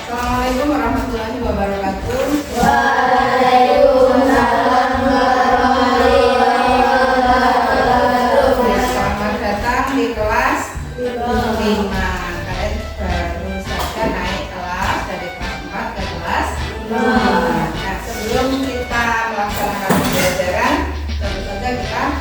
Assalamualaikum warahmatullahi wabarakatuh. Waalaikumsalam warahmatullahi wabarakatuh. Selamat datang di kelas 5. Kalian baru saja naik kelas dari kelas 4 ke kelas 5. Nah, sebelum kita melaksanakan pembelajaran, tentu saja kita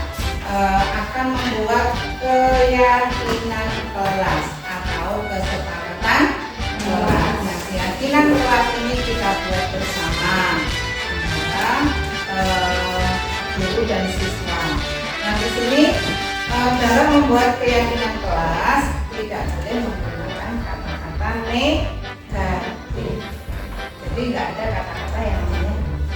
akan membuat keyakinan kelas atau kesepakatan kelas. Nah, keyakinan kelas ini kita buat bersama antara guru dan siswa. Nah, di sini dalam membuat keyakinan kelas tidak boleh menggunakan kata-kata negatif. Jadi nggak ada kata-kata yang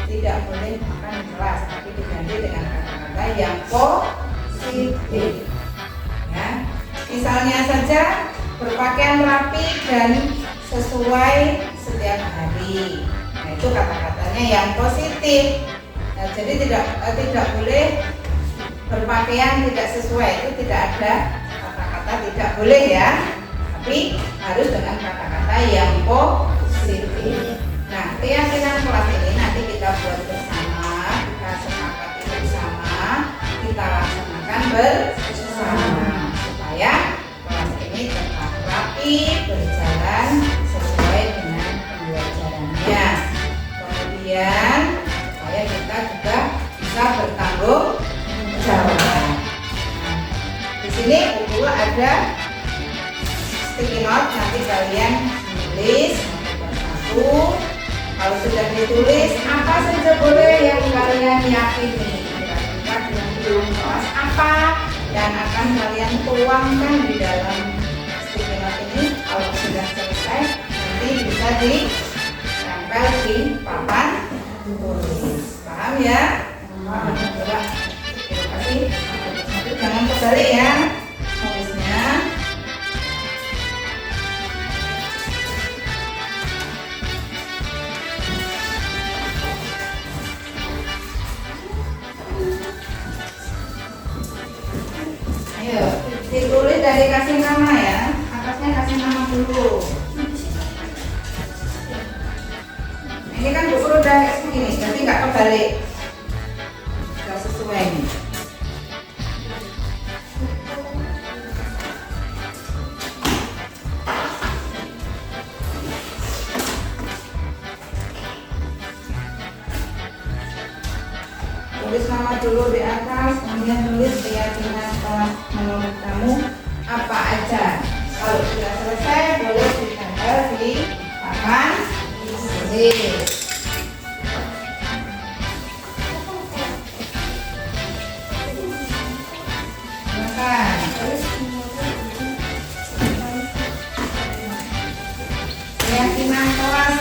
tidak boleh makan di kelas, tapi diganti dengan kata-kata yang positif. Ya, misalnya saja berpakaian rapi dan sesuai setiap hari. Nah, itu kata-katanya yang positif. Nah, jadi tidak boleh berpakaian tidak sesuai, itu tidak ada kata-kata tidak boleh ya, tapi harus dengan kata-kata yang positif. Nah, keyakinan kelas ini nanti kita buat bersama, kita sepakati bersama, kita laksanakan bersama supaya kelas ini tetap rapi, berjalan sesuai dengan pembelajarannya. Kemudian supaya kita juga bisa bertanggung jawab. Nah, di sini buku ada sticky note, nanti kalian tulis satu. Kalau sudah ditulis, apa saja boleh yang kalian yakini. Kira-kira dengan kelas apa yang akan kalian tuangkan di dalam sticky note ini. Kalau sudah selesai, nanti bisa ditempel di papan tulis. Paham ya? Coba. Terima kasih. Jangan kebalik ya tulisnya. Ayo, ditulis dari kasih nama ya. Atasnya kasih nama dulu. Ini kan buku udah kayak segini, jadi nggak kebalik. Sudah sesuai nih. Tulis nama dulu di atas, kemudian tulis keyakinan kelas menurut kamu apa aja. Kalau sudah selesai, boleh ditempel di papan tulis. Silakan. Keyakinan kelas.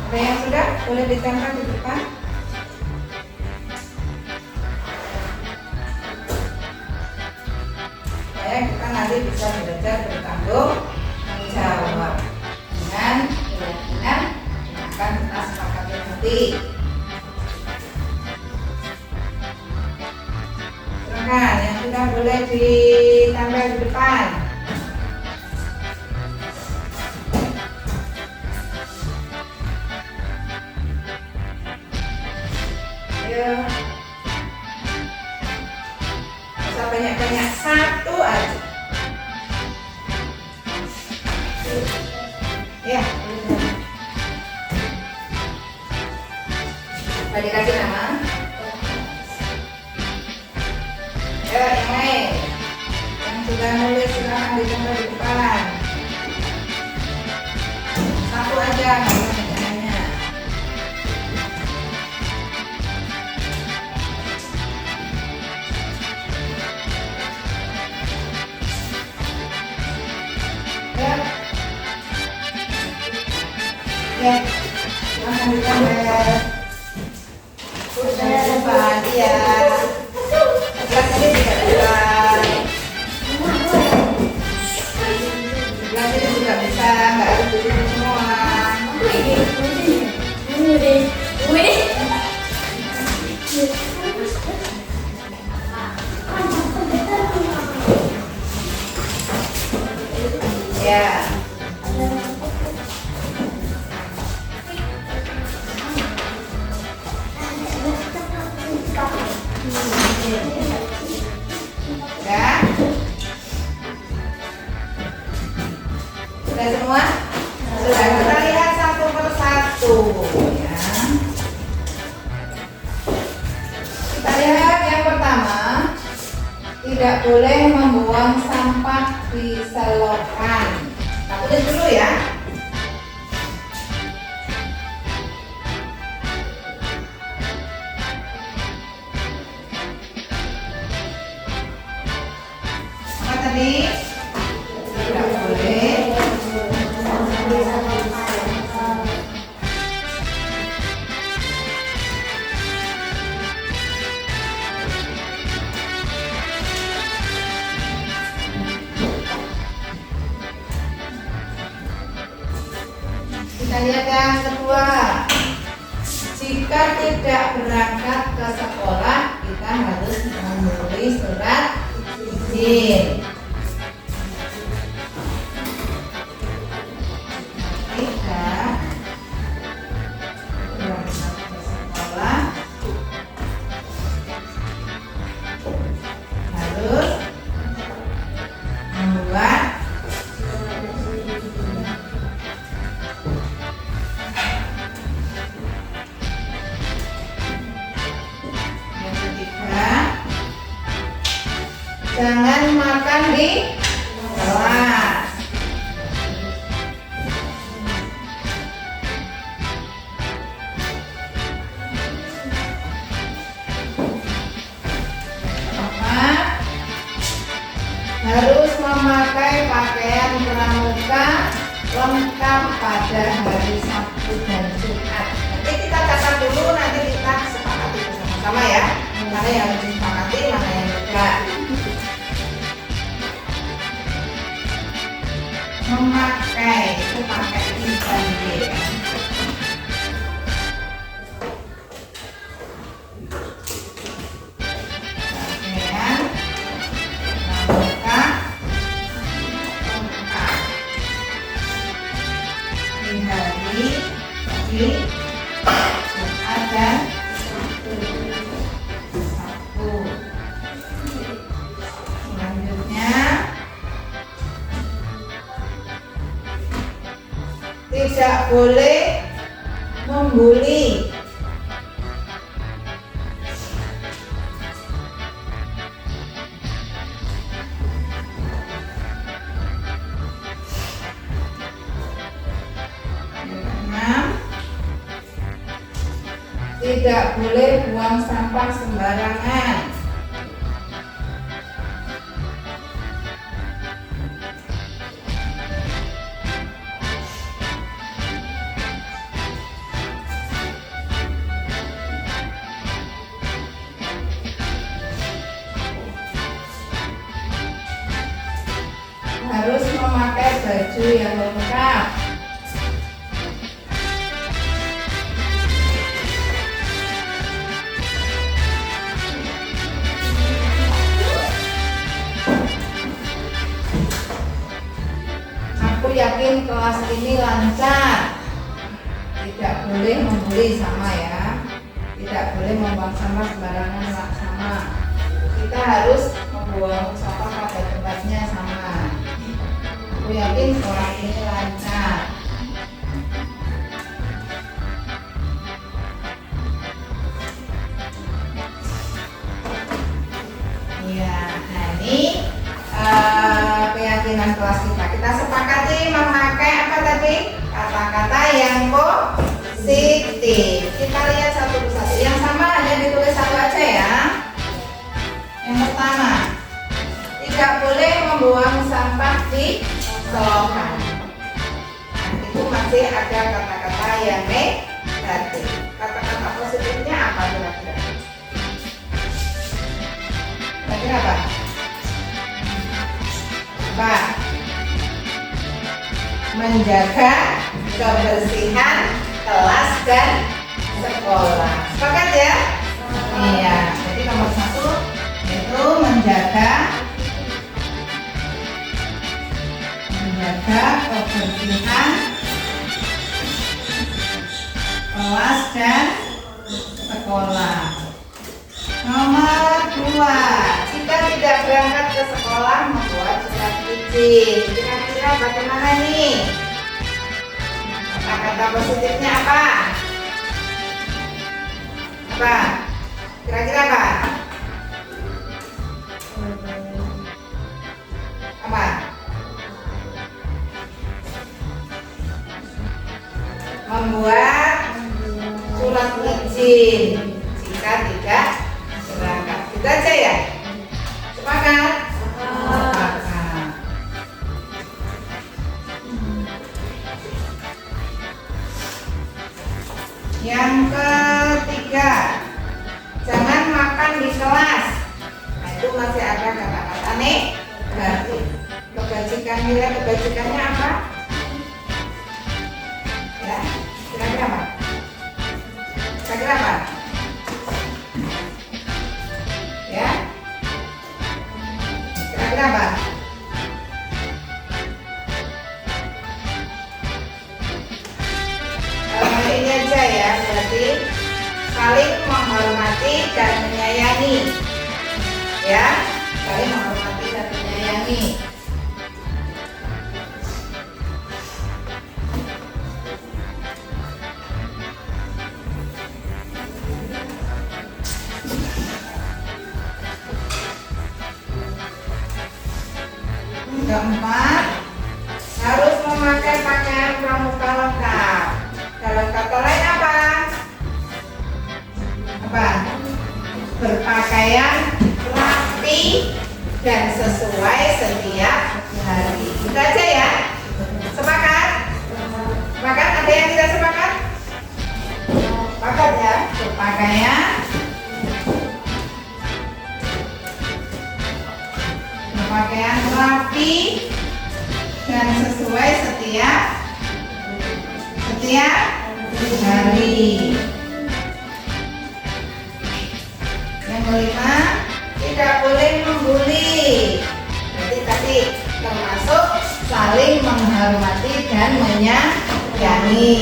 Ada yang sudah? Boleh ditempel di depan. Supaya kita nanti bisa belajar bertanggung jawab dengan keyakinan yang akan kita sepakati nanti. Silakan, yang sudah boleh ditempel di depan. Ayo, usah banyak-banyak, satu aja. Ya, udah dikasih nama. Ya, yang lain yang sudah nulis silahkan ditempel di depan. Satu aja, nggak usah banyak-banyak. Ya, silahkan ditempel. Udah depan, iya. Sebelah sini juga depan. Sebelah sini juga bisa, nggak harus duduk semua. ya. Udah? Sudah semua? Sudah, kita lihat satu persatu ya. Kita lihat yang pertama, tidak boleh membuang sampah di selokan. Kita tulis dulu ya. Apa tadi? Tidak boleh Kita lihat yang kedua. Jika tidak berangkat ke sekolah, kita harus menulis surat izin. Tidak berangkat ke sekolah, harus membuat jangan makan di kelas. Keempat, harus memakai pakaian pramuka lengkap pada hari Sabtu dan Jumat. Nanti kita catat dulu, nanti kita sepakati bersama-sama ya. Mana yang disepakati, mana yang tidak. Memakai itu pakai instansi ya. Pakaian pramuka lengkap di hari Jumat dan Sabtu. Selanjutnya, tidak boleh membuli. Yang keenam, tidak boleh buang sampah sembarangan. Harus memakai baju yang lengkap. Aku yakin kelas ini lancar. Tidak boleh membuli, sama ya. Tidak boleh membuang sampah sembarangan, sama. Kita harus membuang sampah pada tempatnya, sama. Aku yakin kelas ini lancar. Iya, nah ini keyakinan kelas kita. Kita sepakati memakai apa tadi? Kata-kata yang positif. Kita lihat satu persatu. Yang sama hanya ditulis satu aja ya. Yang pertama, tidak boleh membuang sampah di selokan. Nah, itu masih ada kata-kata yang negatif. Kata-kata positifnya apa kira-kira? Kira-kira apa? Apa? Menjaga kebersihan kelas dan sekolah. Sepakat ya? Iya. Jadi nomor 1 yaitu menjaga menjaga kebersihan kelas dan sekolah. Nomor 2, jika tidak berangkat ke sekolah membuat surat izin. Kira-kira bagaimana nih? Kata-kata positifnya apa? Apa? Kira-kira apa? Apa? Membuat surat izin jika tidak berangkat. Itu aja ya? Sepakat? Sepakat. Yang ketiga, jangan makan di kelas. Nah, itu masih ada kata-kata negatif. Kebajikan, nilai kebajikannya apa? Ya, kira-kira apa? Kira-kira apa? Ya, kira-kira apa? Ini aja ya, berarti saling menghormati dan menyayangi. Ya, saling menghormati dan menyayangi. Keempat, harus memakai pakaian pramuka lengkap. Dalam kata lain apa? Apa? Berpakaian rapi dan sesuai setiap hari. Itu aja ya. Sepakat? Sepakat? Ada yang tidak sepakat? Sepakat ya. Berpakaian rapi dan sesuai setiap hari. Yang kelima, tidak boleh membuli. Berarti tadi termasuk saling menghormati dan menyayangi.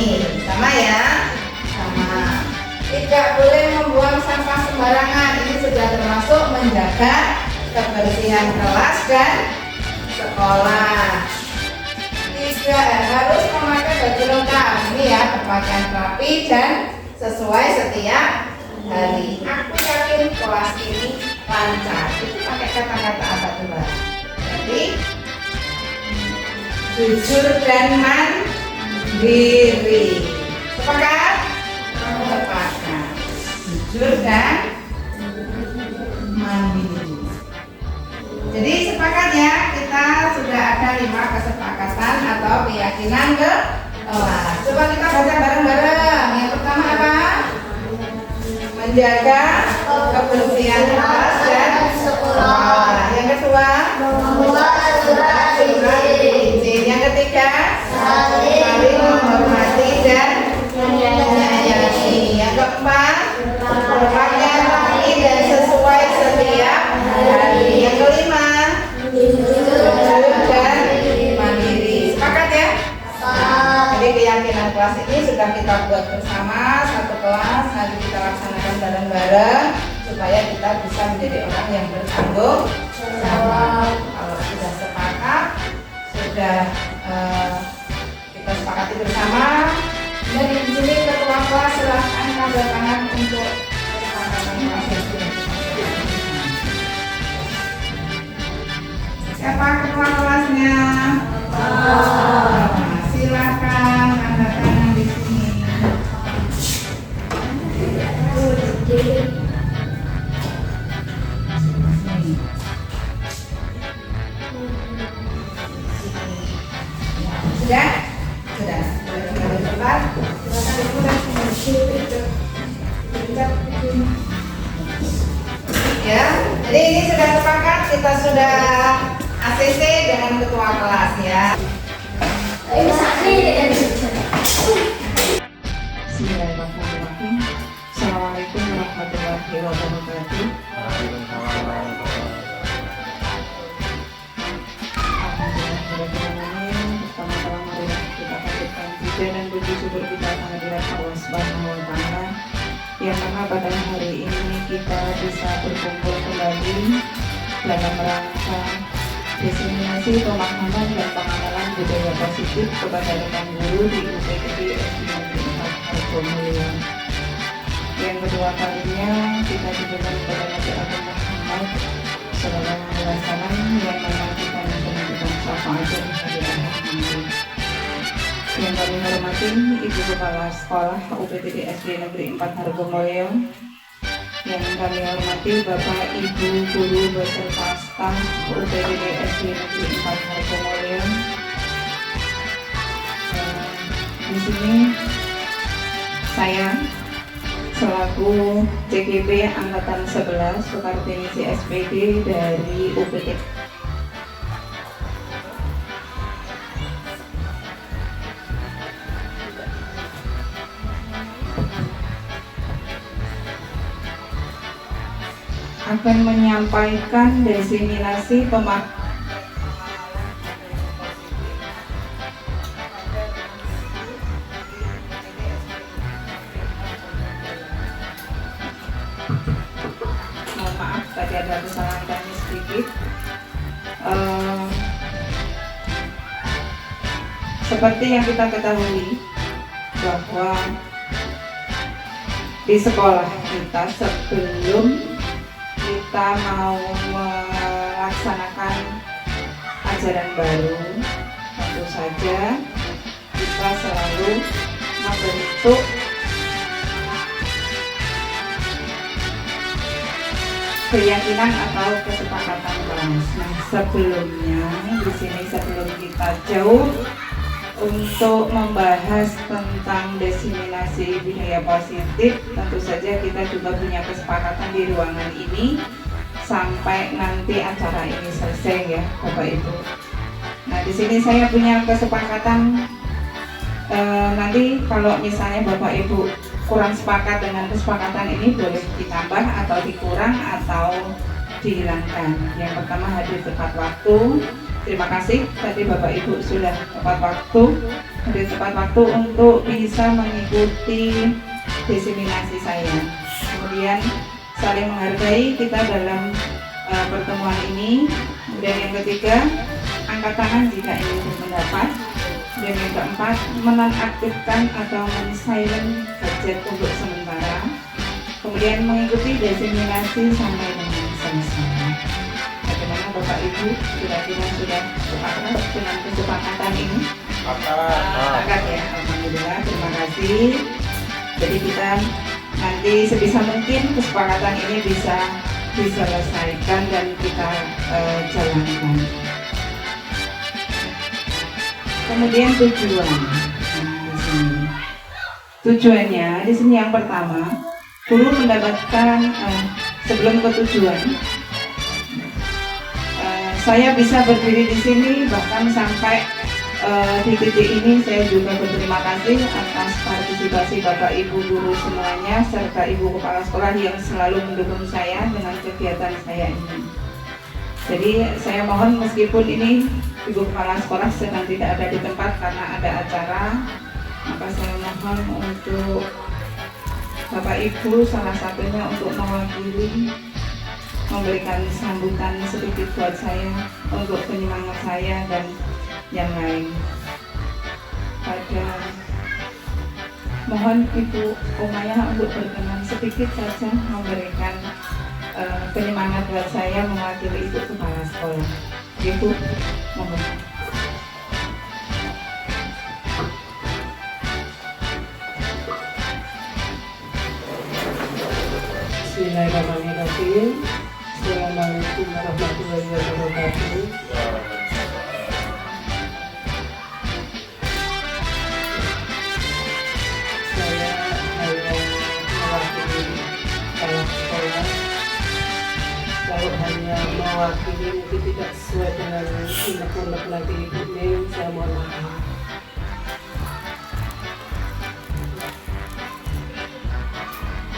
Sama ya? Sama. Tidak boleh membuang sampah sembarangan. Ini sudah termasuk menjaga kebersihan kelas dan sekolah. Harus memakai baju lengkap. Ini ya, berpakaian rapi dan sesuai setiap hari. Aku yakin kelas ini lancar. Itu pakai kata-kata apa coba? Jadi jujur dan mandiri. Sepakat? Sepakat. Jujur dan mandiri. Jadi sepakat ya, kita sudah ada 5 kesepakatan atau keyakinan ke kelas. Coba kita baca bareng-bareng. Yang pertama apa? Menjaga kebersihan kelas dan sekolah. Yang kedua, membuat surat izin. Yang ketiga, saling menghormati dan menyayangi. Yang keempat, berpakaian rapi dan sesuai setiap hari. Yang kelima, jujur dan mandiri. Sepakat ya? Jadi keyakinan kelas ini sudah kita buat bersama, satu kelas. Nanti kita laksanakan bareng-bareng supaya kita bisa menjadi orang yang bertanggung jawab. Kalau sudah sepakat, sudah kita sepakati bersama. Dan di sini ketua kelas silahkan tanda tangan untuk kesepakatan kelas yang sudah kita sepakati. Siapa ketua kelasnya? Silakan tanda tangan di sini. Sudah? Sudah. Boleh kembali keluar. Ya, jadi ini sudah sepakat, kita sudah ACC dengan ketua kelas ya. Bismillahirrahmanirrahim. Assalamualaikum warahmatullahi wabarakatuh. Alhamdulillahirrahmanirrahim. bersyukur kita kehadirat Allah Subhanahu wa Ta'ala yang mana pada hari ini kita bisa berkumpul kembali dalam rangka diseminasi pemahaman dan pengamalan budaya positif kepada rekan guru di UPTD SD Negeri 4 Hargomulyo. Yang kedua kalinya kita diberikan kepada Nabi Agung Muhammad Sallallahu Alaihi Wasallam yang mana kita menunjukkan syafaat dan hadirat nanti. Yang kami hormati Ibu Kepala Sekolah UPTD SD Negeri 4 Hargomulyo, yang kami hormati Bapak Ibu Guru beserta staf UPTD SD Negeri 4 Hargomulyo. Di sini saya selaku CGP Angkatan 11 Sukartini SPD dari UPTD akan menyampaikan diseminasi pemahaman maaf tadi ada kesalahan kami sedikit. Seperti yang kita ketahui bahwa di sekolah kita sebelum kita mau melaksanakan ajaran baru, tentu saja kita selalu membentuk keyakinan atau kesepakatan kelas. Nah, sebelumnya di sini sebelum kita jauh untuk membahas tentang diseminasi budaya positif, tentu saja kita juga punya kesepakatan di ruangan ini sampai nanti acara ini selesai ya, Bapak Ibu. Nah, di sini saya punya kesepakatan nanti kalau misalnya Bapak Ibu kurang sepakat dengan kesepakatan ini boleh ditambah atau dikurang atau dihilangkan. Yang pertama, hadir tepat waktu. Terima kasih tadi Bapak Ibu sudah tepat waktu, hadir tepat waktu untuk bisa mengikuti diseminasi saya. Kemudian saling menghargai kita dalam pertemuan ini. Kemudian yang ketiga, angkat tangan jika ingin berpendapat. Dan yang keempat, menonaktifkan atau men-silent gadget untuk sementara. Kemudian mengikuti diseminasi sampai dengan selesai. Bagaimana Bapak Ibu kira-kira sudah sepakat dengan kesepakatan ini? Sepakat ya, alhamdulillah, terima kasih. Jadi kita nanti sebisa mungkin kesepakatan ini bisa diselesaikan dan kita jalankan. Kemudian tujuan. Tujuannya di sini yang pertama, guru mendapatkan sebelum ke tujuan. Saya bisa berdiri di sini bahkan sampai di titik ini saya juga berterima kasih atas partisipasi Bapak Ibu guru semuanya serta Ibu Kepala Sekolah yang selalu mendukung saya dengan kegiatan saya ini. Jadi saya mohon meskipun ini Ibu Kepala Sekolah sedang tidak ada di tempat karena ada acara, maka saya mohon untuk Bapak Ibu salah satunya untuk mewakili memberikan sambutan sedikit buat saya untuk penyemangat saya dan yang lain. Mohon Ibu Umayah untuk berkenan sedikit saja memberikan penyemangat buat saya mewakili Ibu Kepala Sekolah. Ibu, mohon. Bismillahirrahmanirrahim. Assalamualaikum warahmatullahi wabarakatuh. Saya hanya mewakili kepala sekolah. Kalau hanya mewakili mungkin tidak sesuai dengan undang-undang lagi Ibu Ning, saya mohon maaf.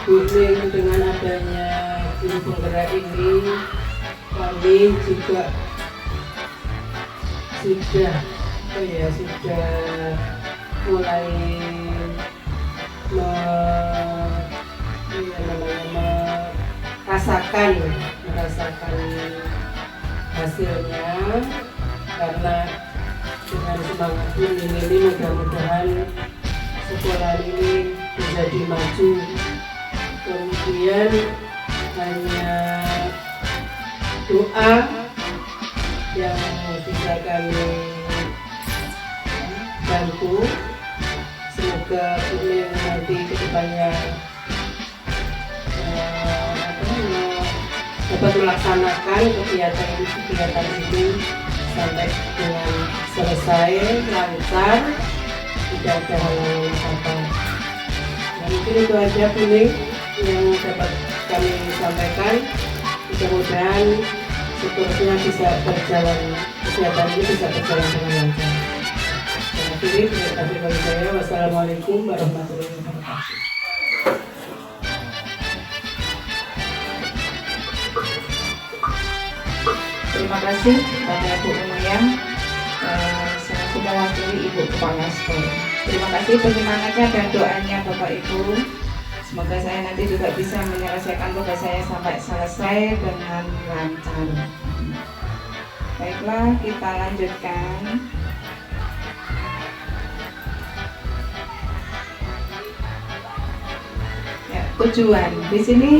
Ning, dengan adanya guru penggerak ini, kami juga sudah mulai merasakan hasilnya, karena dengan semangat ini mudah-mudahan sekolah ini menjadi maju. Kemudian hanya doa yang bisa kami bantu, semoga ini nanti kedepannya dapat melaksanakan kegiatan ini sampai dengan selesai lancar, tidak ada halangan apa-apa. Mungkin itu aja Kuning yang dapat kami sampaikan. Mudah-mudahan seterusnya bisa berjalan, kegiatan ini bisa berjalan dengan lancar. Terima kasih bagi saya. Wassalamualaikum warahmatullahi wabarakatuh. Terima kasih kepada Bu Umayang saya sudah wakili Ibu Kepala Sekolah. Terima kasih penyemangatnya dan doanya Bapak Ibu. Semoga saya nanti juga bisa menyelesaikan tugas saya sampai selesai dengan lancar. Baiklah, kita lanjutkan. Ya, tujuan di sini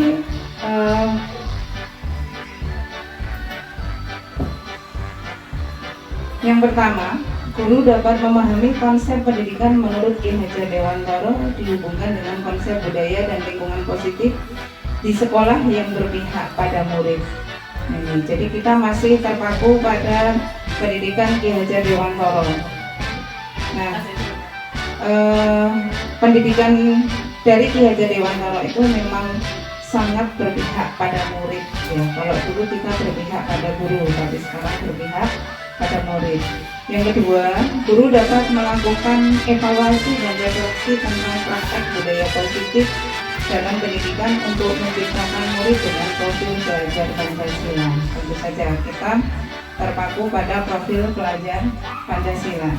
yang pertama, guru dapat memahami konsep pendidikan menurut Ki Hajar Dewantara dihubungkan dengan konsep budaya dan lingkungan positif di sekolah yang berpihak pada murid. Jadi kita masih terpaku pada pendidikan Ki Hajar Dewantara. Nah, pendidikan dari Ki Hajar Dewantara itu memang sangat berpihak pada murid. Ya, kalau dulu kita berpihak pada guru, tapi sekarang berpihak pada murid. Yang kedua, guru dapat melakukan evaluasi dan refleksi tentang praktek budaya positif dalam pendidikan untuk menciptakan murid dengan profil pelajar Pancasila. Tentu saja kita terpaku pada profil pelajar Pancasila.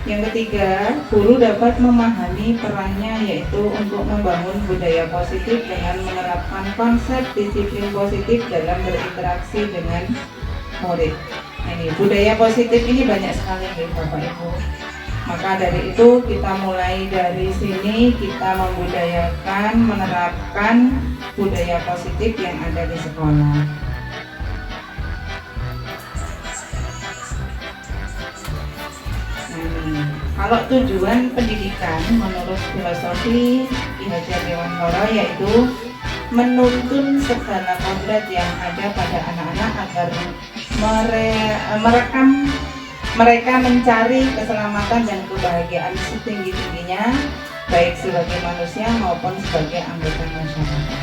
Yang ketiga, guru dapat memahami perannya yaitu untuk membangun budaya positif dengan menerapkan konsep disiplin positif dalam berinteraksi dengan murid. Ini budaya positif ini banyak sekali ya Bapak Ibu. Maka dari itu kita mulai dari sini, kita membudayakan, menerapkan budaya positif yang ada di sekolah. Kalau tujuan pendidikan menurut filosofi Ki Hajar Dewantara yaitu menuntun segala kodrat yang ada pada anak-anak agar mereka mencari keselamatan dan kebahagiaan setinggi-tingginya, baik sebagai manusia maupun sebagai anggota masyarakat.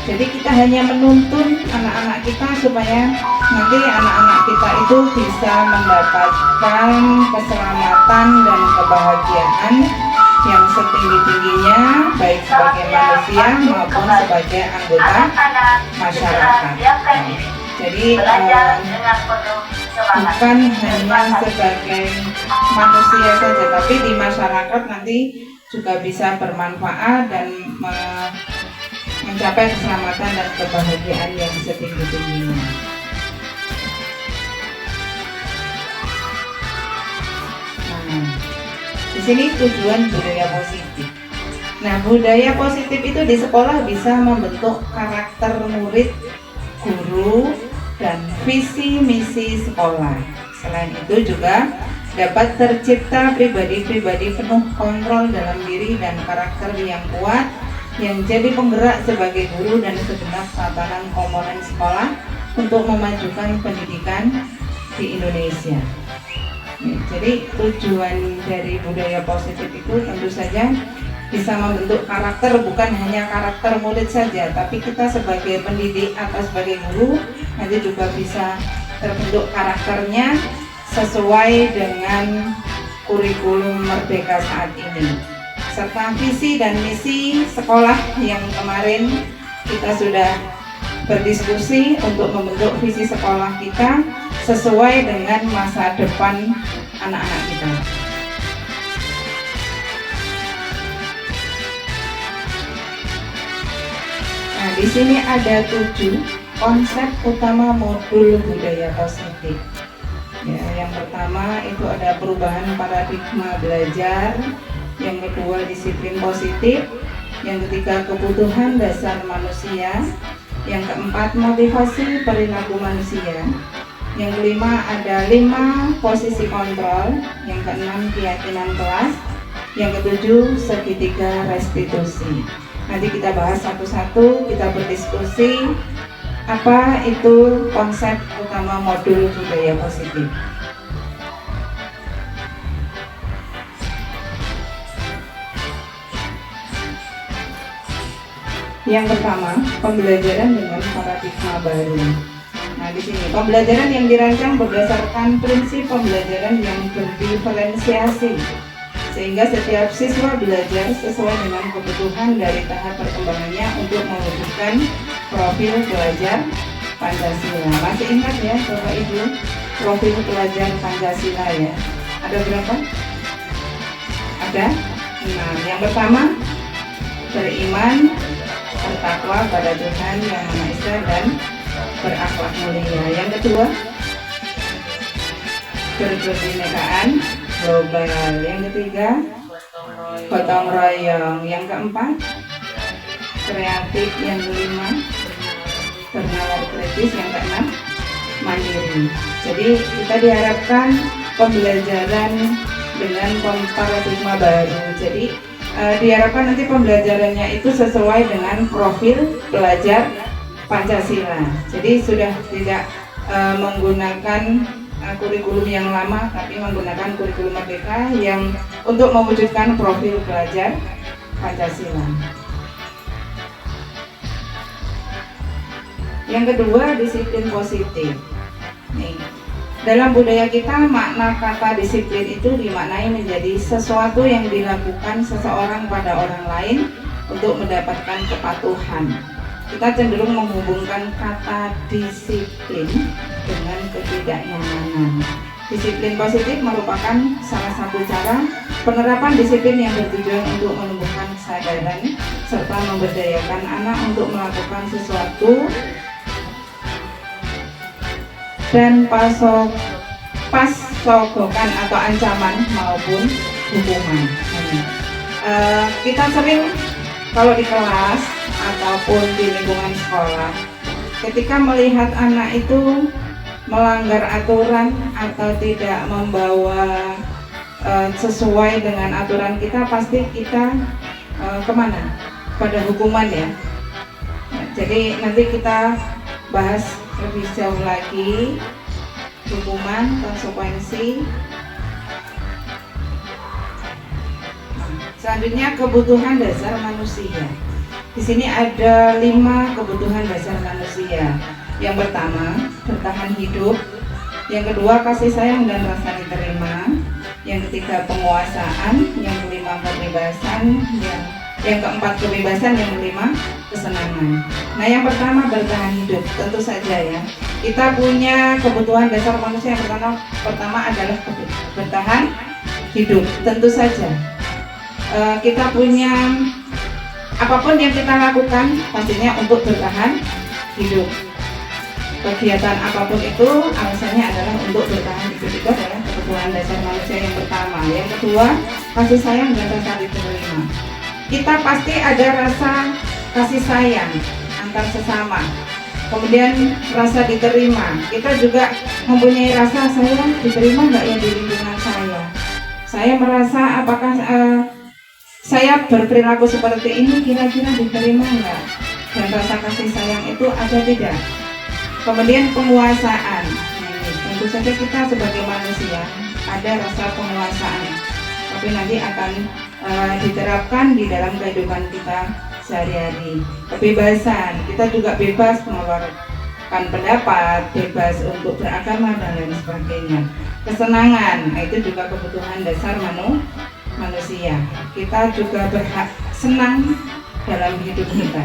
Jadi kita hanya menuntun anak-anak kita supaya nanti anak-anak kita itu bisa mendapatkan keselamatan dan kebahagiaan yang setinggi-tingginya, baik sebagai manusia maupun sebagai anggota masyarakat. Jadi bukan hanya sebagai manusia saja, tapi di masyarakat nanti juga bisa bermanfaat dan mencapai keselamatan dan kebahagiaan yang setinggi-tingginya. Di sini tujuan budaya positif. Nah, budaya positif itu di sekolah bisa membentuk karakter murid, guru, dan visi misi sekolah. Selain itu juga dapat tercipta pribadi-pribadi penuh kontrol dalam diri dan karakter yang kuat yang jadi penggerak sebagai guru dan segenap tatanan komponen sekolah untuk memajukan pendidikan di Indonesia. Jadi tujuan dari budaya positif itu tentu saja bisa membentuk karakter, bukan hanya karakter murid saja, tapi kita sebagai pendidik atau sebagai guru nanti juga bisa terbentuk karakternya sesuai dengan kurikulum Merdeka saat ini, serta visi dan misi sekolah yang kemarin kita sudah berdiskusi untuk membentuk visi sekolah kita sesuai dengan masa depan anak-anak kita. di sini ada 7 konsep utama modul budaya positif. Ya, yang pertama itu ada perubahan paradigma belajar, yang kedua disiplin positif, yang ketiga kebutuhan dasar manusia, yang keempat motivasi perilaku manusia, yang kelima ada 5 posisi kontrol, yang keenam keyakinan kelas, yang ketujuh segitiga restitusi. Nanti kita bahas satu-satu, kita berdiskusi apa itu konsep utama modul budaya positif. Yang pertama, pembelajaran dengan paradigma baru. Nah, di sini pembelajaran yang dirancang berdasarkan prinsip pembelajaran yang berdiferensiasi, sehingga setiap siswa belajar sesuai dengan kebutuhan dari tahap perkembangannya untuk mewujudkan profil pelajar Pancasila. Masih ingat ya Bapak Ibu, profil pelajar Pancasila ya? Ada berapa? Ada 6. Yang pertama, beriman, bertakwa pada Tuhan Yang Maha Esa dan berakhlak mulia. Yang kedua, berkebinekaan global. Yang ketiga, gotong royong. Yang keempat, kreatif. Yang kelima, bernalar kritis. Yang keenam, mandiri. Jadi kita diharapkan pembelajaran dengan paradigma baru. Jadi diharapkan nanti pembelajarannya itu sesuai dengan profil pelajar Pancasila. Jadi sudah tidak menggunakan kurikulum yang lama, tapi menggunakan kurikulum merdeka yang untuk mewujudkan profil pelajar Pancasila. Yang kedua, disiplin positif. Nih, dalam budaya kita makna kata disiplin itu dimaknai menjadi sesuatu yang dilakukan seseorang pada orang lain untuk mendapatkan kepatuhan. Kita cenderung menghubungkan kata disiplin dengan ketidaknyamanan. Disiplin positif merupakan salah satu cara penerapan disiplin yang bertujuan untuk menumbuhkan kesadaran serta memberdayakan anak untuk melakukan sesuatu dan pasogokan atau ancaman maupun hukuman. Kita sering kalau di kelas ataupun di lingkungan sekolah, ketika melihat anak itu melanggar aturan atau tidak membawa sesuai dengan aturan kita, pasti kita kemana? Pada hukuman ya. Jadi nanti kita bahas lebih jauh lagi hukuman, konsekuensi. Selanjutnya kebutuhan dasar manusia. Di sini ada 5 kebutuhan dasar manusia. Yang pertama, bertahan hidup. Yang kedua, kasih sayang dan rasa diterima. Yang ketiga, penguasaan. Yang kelima, kebebasan. Yang keempat, kebebasan. Yang kelima, kesenangan. Nah, yang pertama, bertahan hidup. Tentu saja ya, kita punya kebutuhan dasar manusia. Yang pertama adalah bertahan hidup. Tentu saja kita punya apapun yang kita lakukan pastinya untuk bertahan hidup. Kegiatan apapun itu alasannya adalah untuk bertahan hidup. Itu adalah kebutuhan dasar manusia yang pertama. Yang kedua, kasih sayang dan rasa diterima. Kita pasti ada rasa kasih sayang antar sesama. Kemudian rasa diterima. Kita juga mempunyai rasa saya diterima nggak ya di lingkungan saya. Saya merasa apakah saya berperilaku seperti ini kira-kira diterima nggak? Dan rasa kasih sayang itu ada tidak? Kemudian penguasaan. Tentu saja kita sebagai manusia ada rasa penguasaan, tapi nanti akan diterapkan di dalam kehidupan kita sehari-hari. Kebebasan, kita juga bebas mengeluarkan pendapat, bebas untuk beragama dan lain sebagainya. Kesenangan, itu juga kebutuhan dasar manusia. Kita juga berhak senang dalam hidup kita.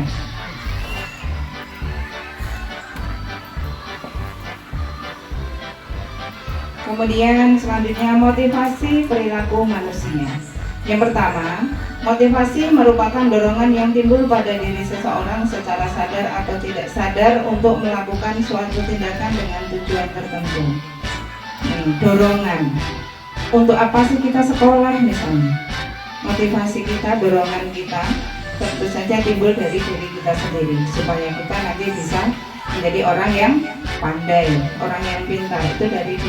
Kemudian selanjutnya motivasi perilaku manusia. Yang pertama, motivasi merupakan dorongan yang timbul pada diri seseorang secara sadar atau tidak sadar untuk melakukan suatu tindakan dengan tujuan tertentu. Dorongan. Untuk apa sih kita sekolah misalnya? Motivasi kita, dorongan kita tentu saja timbul dari diri kita sendiri, supaya kita nanti bisa menjadi orang yang pandai, orang yang pintar. Itu dari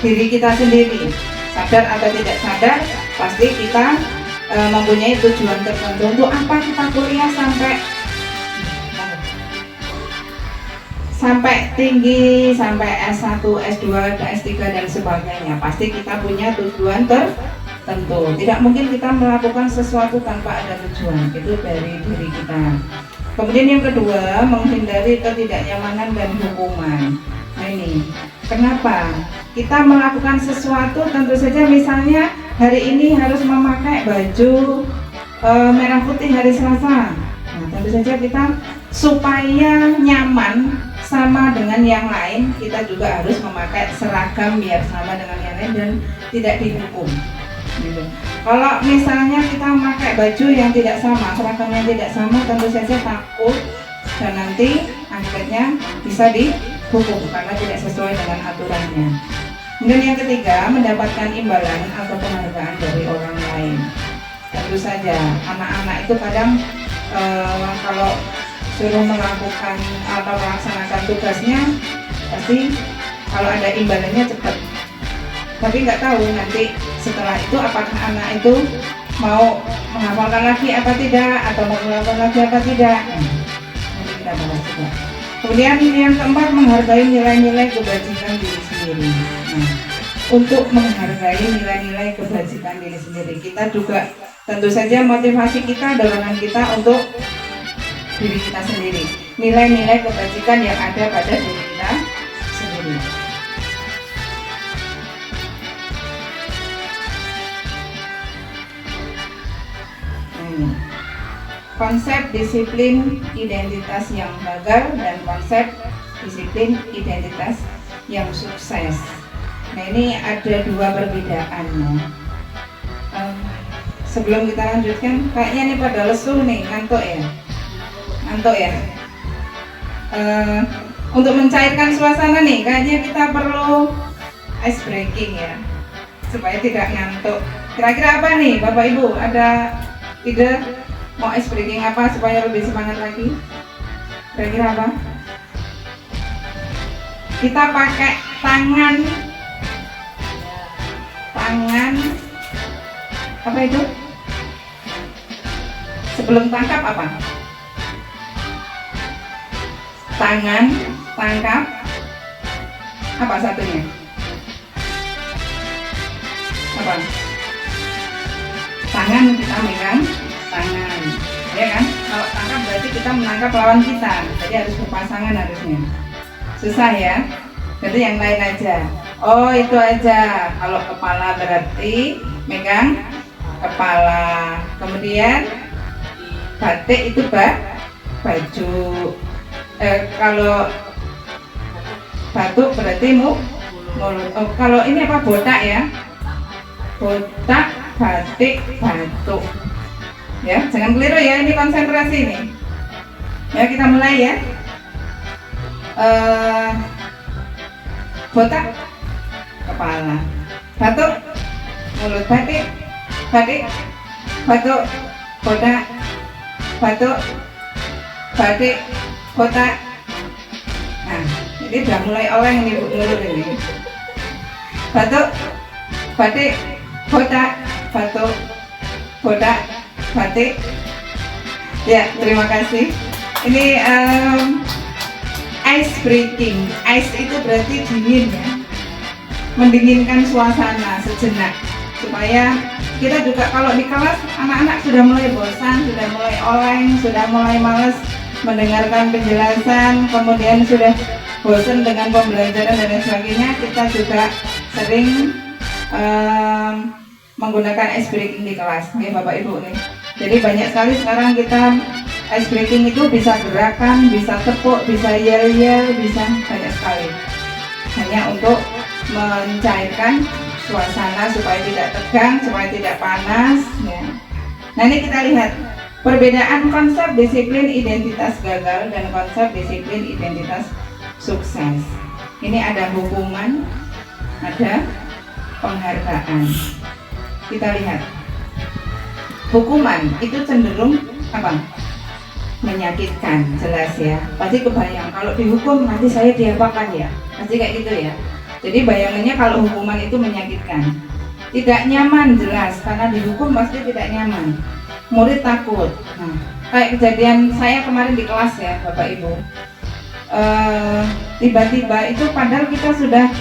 diri kita sendiri. Sadar atau tidak sadar, pasti kita mempunyai tujuan tertentu. Untuk apa kita kuliah sampai tinggi, sampai S1, S2, S3 dan sebagainya. Pasti kita punya tujuan tertentu. Tidak mungkin kita melakukan sesuatu tanpa ada tujuan. Itu dari diri kita. Kemudian yang kedua, menghindari ketidaknyamanan dan hukuman. Nah ini, kenapa? Kita melakukan sesuatu, tentu saja misalnya hari ini harus memakai baju merah putih hari Selasa. Nah, tentu saja kita supaya nyaman sama dengan yang lain, kita juga harus memakai seragam biar sama dengan yang lain dan tidak dihukum. Gitu. Kalau misalnya kita memakai baju yang tidak sama, seragam yang tidak sama, tentu saja takut dan nanti akhirnya bisa dihukum karena tidak sesuai dengan aturannya. Kemudian yang ketiga, mendapatkan imbalan atau penghargaan dari orang lain. Tentu saja anak-anak itu kadang kalau suruh melakukan atau melaksanakan tugasnya pasti kalau ada imbalannya cepat. Tapi nggak tahu nanti setelah itu apakah anak itu mau menghafalkan lagi apa tidak atau mau melakukan lagi apa tidak. Nanti kita bahas juga. Kemudian yang keempat, menghargai nilai-nilai kebajikan diri sendiri. Nah, untuk menghargai nilai-nilai kebajikan diri sendiri, kita juga tentu saja motivasi kita, dorongan kita untuk diri kita sendiri. Nilai-nilai kebajikan yang ada pada diri kita sendiri. Konsep disiplin identitas yang gagal dan konsep disiplin identitas yang sukses. Nah ini ada dua perbedaannya. Sebelum kita lanjutkan, kayaknya ini pada lesu nih, ngantuk ya. Untuk mencairkan suasana nih, kayaknya kita perlu ice breaking ya, supaya tidak ngantuk. Kira-kira apa nih, Bapak Ibu? Ada ide mau ice breaking apa supaya lebih semangat lagi? Kira-kira apa? Kita pakai tangan apa itu? Sebelum tangkap apa? Tangan tangkap apa satunya? Apa? Tangan kita megang tangan, ya kan? Kalau tangkap berarti kita menangkap lawan kita, jadi harus berpasangan harusnya. Susah ya? Jadi yang lain aja. Oh itu aja. Kalau kepala berarti megang kepala. Kemudian batik itu baju. Kalau batuk berarti mulut. Oh, kalau ini apa, botak ya? Botak, batik, batuk. Ya, jangan keliru ya, ini konsentrasi nih. Ya, kita mulai ya. Botak, kepala. Batuk, mulut. Batik, batuk, botak, batuk, batik, botak. Nah, ini udah mulai oleng nih mulut ini. Batuk, batik, botak, batuk, botak, batik. Ya, terima kasih. Ini ice breaking. Ice itu berarti dingin ya, mendinginkan suasana sejenak supaya kita juga kalau di kelas anak-anak sudah mulai bosan, sudah mulai oleng, sudah mulai males mendengarkan penjelasan, kemudian sudah bosan dengan pembelajaran dan lain sebagainya, kita juga sering menggunakan ice breaking di kelas nih Bapak Ibu nih. Jadi banyak sekali sekarang kita ice breaking itu bisa gerakan, bisa tepuk, bisa yel-yel, bisa banyak sekali. Hanya untuk mencairkan suasana supaya tidak tegang, supaya tidak panas ya. Nah, ini kita lihat perbedaan konsep disiplin identitas gagal dan konsep disiplin identitas sukses. Ini ada hukuman, ada penghargaan. Kita lihat. Hukuman itu cenderung apa? Menyakitkan, jelas ya. Pasti kebayang kalau dihukum nanti saya diapakan ya. Pasti kayak gitu ya. Jadi bayangannya kalau hukuman itu menyakitkan. Tidak nyaman, jelas, karena dihukum pasti tidak nyaman. Murid takut. Nah, kayak kejadian saya kemarin di kelas ya, Bapak Ibu. Tiba-tiba itu padahal kita sudah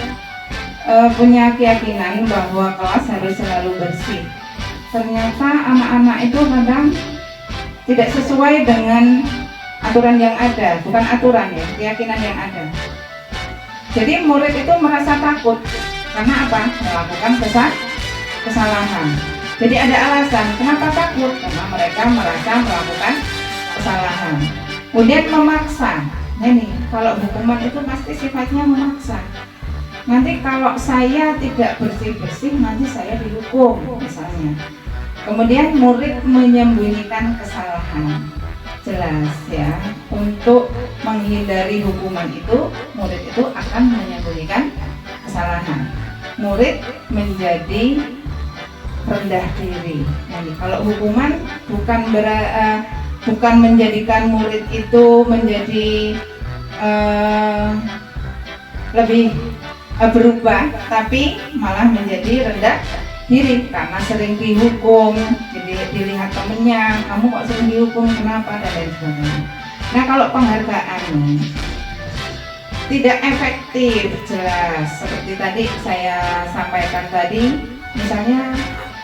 punya keyakinan bahwa kelas harus selalu bersih. Ternyata anak-anak itu kadang tidak sesuai dengan aturan yang ada, bukan aturan ya, keyakinan yang ada. Jadi murid itu merasa takut karena apa? Melakukan kesalahan. Jadi ada alasan kenapa takut, karena mereka merasa melakukan kesalahan. Kemudian memaksa. Nah nih, kalau hukuman itu pasti sifatnya memaksa. Nanti kalau saya tidak bersih-bersih, nanti saya dihukum misalnya. Kemudian murid menyembunyikan kesalahan. Jelas ya, untuk menghindari hukuman itu, murid itu akan menyembunyikan kesalahan. Murid menjadi rendah diri. Nah, kalau hukuman bukan menjadikan murid itu menjadi lebih berubah, tapi malah menjadi rendah diri karena sering dihukum. Jadi dilihat temennya, kamu kok sering dihukum, kenapa, dan lain sebagainya. Nah, kalau penghargaan tidak efektif, jelas seperti tadi saya sampaikan tadi, misalnya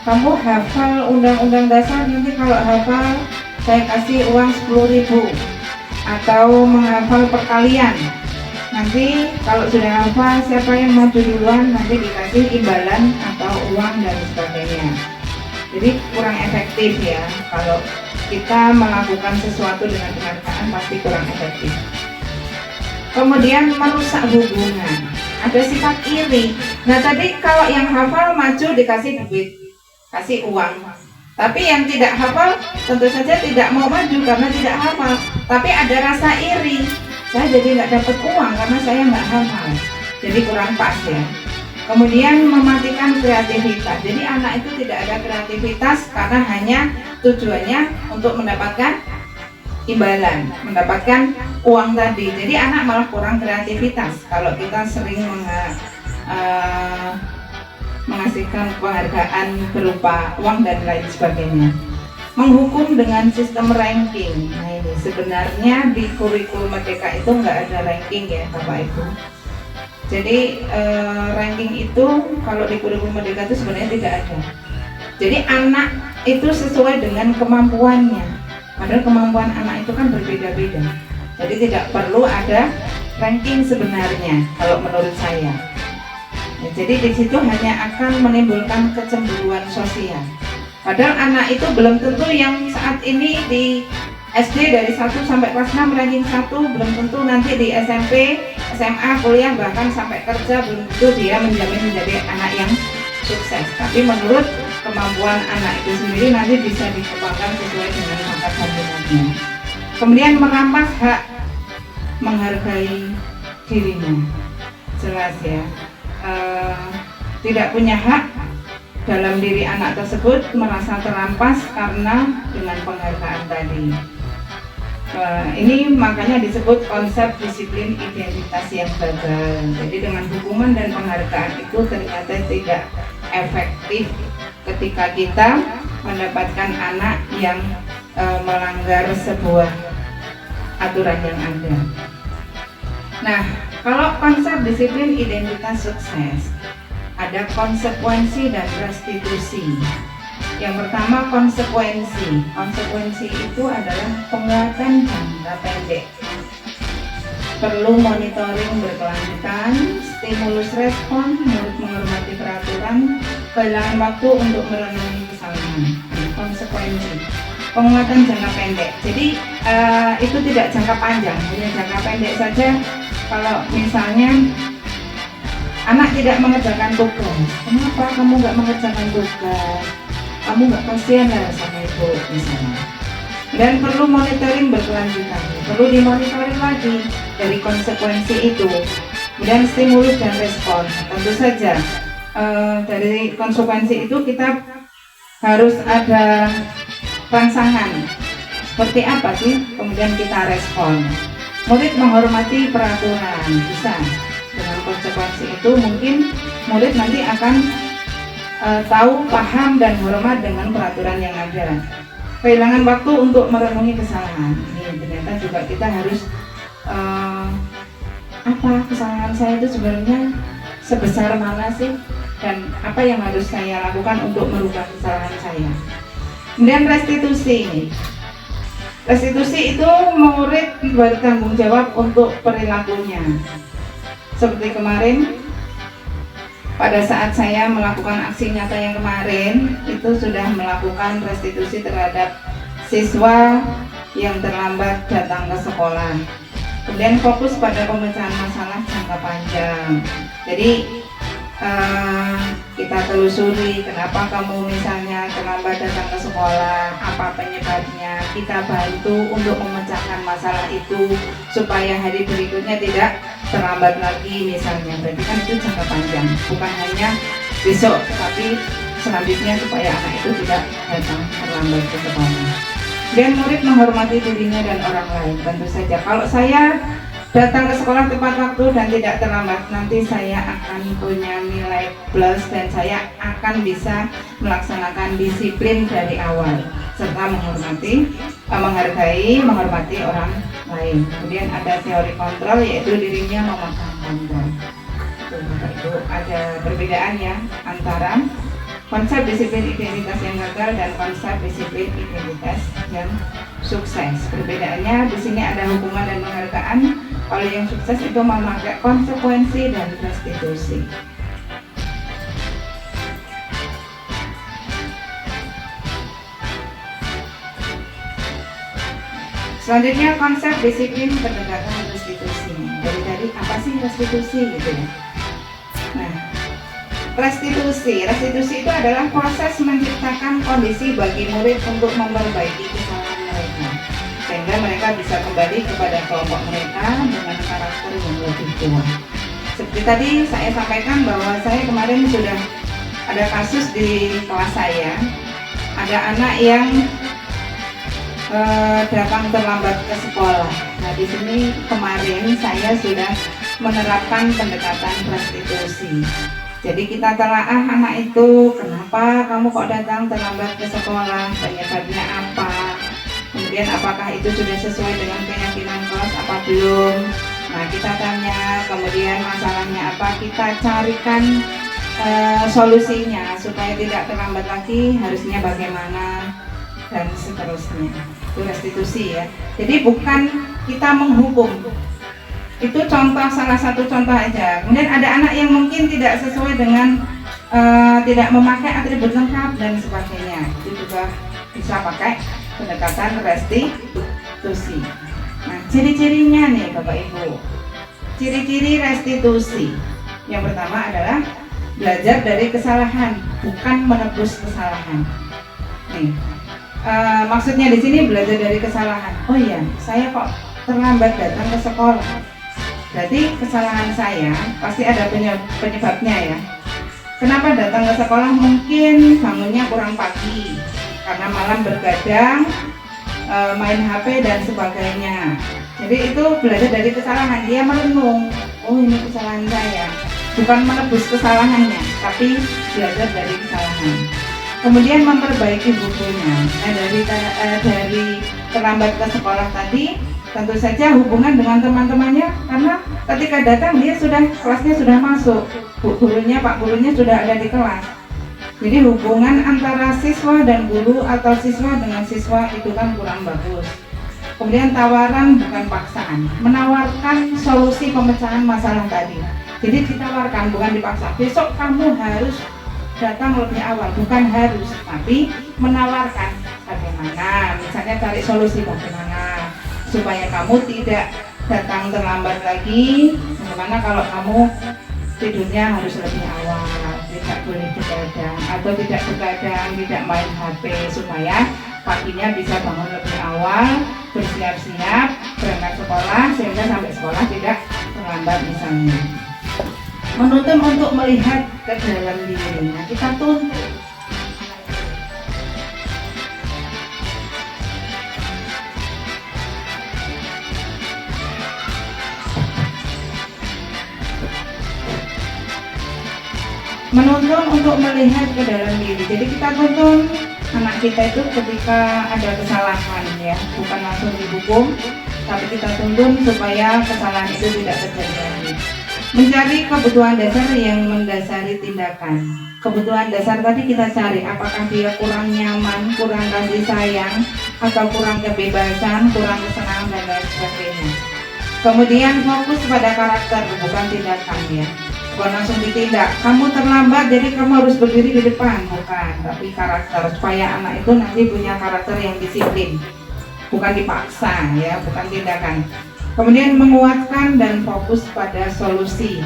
kamu hafal undang-undang dasar, nanti kalau hafal saya kasih uang 10.000, atau menghafal perkalian, nanti kalau sudah hafal siapa yang maju duluan nanti dikasih imbalan atau uang dan sebagainya. Jadi kurang efektif ya, kalau kita melakukan sesuatu dengan penghargaan pasti kurang efektif. Kemudian merusak hubungan, ada sifat iri. Nah tadi kalau yang hafal maju dikasih duit, kasih uang, tapi yang tidak hafal tentu saja tidak mau maju karena tidak hafal, tapi ada rasa iri. Saya jadi nggak dapat uang karena saya nggak hafal, jadi kurang pas ya. Kemudian mematikan kreativitas, jadi anak itu tidak ada kreativitas karena hanya tujuannya untuk mendapatkan imbalan, mendapatkan uang tadi. Jadi anak malah kurang kreativitas kalau kita sering mengasihkan penghargaan berupa uang dan lain sebagainya. Menghukum dengan sistem ranking. Nah ini sebenarnya di kurikulum Merdeka itu nggak ada ranking ya Bapak Ibu. Jadi ranking itu kalau di kurikulum Merdeka itu sebenarnya tidak ada. Jadi anak itu sesuai dengan kemampuannya. Padahal kemampuan anak itu kan berbeda-beda. Jadi tidak perlu ada ranking sebenarnya kalau menurut saya. Ya, jadi di situ hanya akan menimbulkan kecemburuan sosial. Padahal anak itu belum tentu yang saat ini di SD dari 1 sampai kelas 6 ranking 1, belum tentu nanti di SMP, SMA, kuliah, bahkan sampai kerja belum tentu dia menjamin menjadi anak yang sukses. Tapi menurut kemampuan anak itu sendiri nanti bisa dikembangkan sesuai dengan bakat dan minatnya. Kemudian merampas hak menghargai dirinya. Jelas ya, tidak punya hak dalam diri anak tersebut merasa terampas karena dengan penghargaan tadi. Ini makanya disebut konsep disiplin identitas yang gagal. Jadi dengan hukuman dan penghargaan itu ternyata tidak efektif ketika kita mendapatkan anak yang melanggar sebuah aturan yang ada. Nah, kalau konsep disiplin identitas sukses, ada konsekuensi dan restitusi. Yang pertama konsekuensi. Konsekuensi itu adalah penguatan jangka pendek. Perlu monitoring berkelanjutan, stimulus respon, murid menghormati peraturan, kehilangan waktu untuk merenungi kesalahan. Konsekuensi. Penguatan jangka pendek. Jadi itu tidak jangka panjang, hanya jangka pendek saja. Kalau misalnya anak tidak mengerjakan tugas, kenapa kamu nggak mengerjakan tugas? kamu nggak kasihan lah sama ibu misalnya. Dan perlu monitoring berkelanjutan, perlu dimonitoring lagi dari konsekuensi itu. Kemudian stimulus dan respon, tentu saja dari konsekuensi itu kita harus ada rangsangan. Seperti apa sih kemudian kita respon? Murid menghormati peraturan, bisa. Dengan konsekuensi itu mungkin murid nanti akan tahu, paham, dan hormat dengan peraturan yang ada. Kehilangan waktu untuk merenungi kesalahan. Ini ternyata juga kita harus apa kesalahan saya itu sebenarnya sebesar mana sih, dan apa yang harus saya lakukan untuk merubah kesalahan saya. Kemudian restitusi. Restitusi itu murid bertanggung jawab untuk perilakunya. Seperti kemarin, pada saat saya melakukan aksi nyata yang kemarin, itu sudah melakukan restitusi terhadap siswa yang terlambat datang ke sekolah. Kemudian fokus pada pemecahan masalah jangka panjang. Jadi kita telusuri kenapa kamu misalnya terlambat datang ke sekolah, apa penyebabnya, kita bantu untuk memecahkan masalah itu supaya hari berikutnya tidak terlambat lagi misalnya. Berarti kan itu jangka panjang, bukan hanya besok, tapi selanjutnya supaya anak itu tidak datang terlambat ke sekolah. Dan murid menghormati dirinya dan orang lain. Tentu saja kalau saya datang ke sekolah tepat waktu dan tidak terlambat, nanti saya akan punya nilai plus dan saya akan bisa melaksanakan disiplin dari awal serta menghargai, menghormati orang lain. Kemudian ada teori kontrol, yaitu dirinya memegang kontrol. Itu ada perbedaan ya antara konsep disiplin identitas yang gagal dan konsep disiplin identitas yang sukses. Perbedaannya di sini ada hukuman dan penghargaan. Kalau yang sukses itu memakai konsekuensi dan restitusi. Selanjutnya konsep disiplin pendekatan restitusi. Dari apa sih restitusi gitu ya? Nah, restitusi itu adalah proses menciptakan kondisi bagi murid untuk memperbaiki kesalahan mereka, sehingga mereka bisa kembali kepada kelompok mereka dengan karakter yang lebih kuat. Seperti tadi saya sampaikan bahwa saya kemarin sudah ada kasus di kelas saya, ada anak yang datang terlambat ke sekolah. Nah, di sini kemarin saya sudah menerapkan pendekatan restitusi. Jadi kita telaah anak itu, kenapa kamu kok datang terlambat ke sekolah, penyebabnya apa, kemudian apakah itu sudah sesuai dengan keyakinan kelas apa belum. Nah, kita tanya, kemudian masalahnya apa, kita carikan solusinya supaya tidak terlambat lagi, harusnya bagaimana, dan seterusnya. Itu restitusi ya. Jadi bukan kita menghukum. Itu contoh, salah satu contoh aja. Kemudian ada anak yang mungkin tidak sesuai dengan tidak memakai atribut lengkap dan sebagainya. Itu juga bisa pakai pendekatan restitusi. Nah, ciri-cirinya nih Bapak Ibu. Ciri-ciri restitusi. Yang pertama adalah belajar dari kesalahan, bukan menebus kesalahan. Nih. Maksudnya di sini belajar dari kesalahan. Oh iya, saya kok terlambat datang ke sekolah. Berarti kesalahan saya pasti ada penyebabnya ya. Kenapa datang ke sekolah? Mungkin bangunnya kurang pagi, karena malam bergadang, main HP dan sebagainya. Jadi itu belajar dari kesalahan. Dia merenung, oh ini kesalahan saya. Bukan menebus kesalahannya, tapi belajar dari kesalahan. Kemudian memperbaiki bukunya. Nah, dari terlambat ke sekolah tadi, tentu saja hubungan dengan teman-temannya, karena ketika datang dia kelasnya sudah masuk, gurunya, Pak gurunya sudah ada di kelas. Jadi hubungan antara siswa dan guru atau siswa dengan siswa itu kan kurang bagus. Kemudian tawaran bukan paksaan, menawarkan solusi pemecahan masalah tadi. Jadi ditawarkan, bukan dipaksa. Besok kamu harus datang lebih awal, bukan harus, tapi menawarkan bagaimana, misalnya cari solusi bagaimana supaya kamu tidak datang terlambat lagi. Bagaimana kalau kamu tidurnya harus lebih awal, tidak boleh begadang atau tidak begadang, tidak main HP supaya paginya bisa bangun lebih awal, bersiap-siap, berangkat sekolah sehingga sampai sekolah tidak terlambat misalnya. Menuntun untuk melihat ke dalam diri. Nah, kita tuntut. Menuntun untuk melihat ke dalam diri. Jadi kita tuntun anak kita itu ketika ada kesalahan ya, bukan langsung dihukum, tapi kita tuntun supaya kesalahan itu tidak terjadi lagi. Mencari kebutuhan dasar yang mendasari tindakan. Kebutuhan dasar tadi kita cari apakah dia kurang nyaman, kurang kasih sayang, atau kurang kebebasan, kurang kesenangan dan lain sebagainya. Kemudian fokus pada karakter, bukan tindakan ya. Bukan langsung ditindak, kamu terlambat jadi kamu harus berdiri di depan, bukan, tapi karakter supaya anak itu nanti punya karakter yang disiplin, bukan dipaksa ya, bukan tindakan. Kemudian menguatkan dan fokus pada solusi,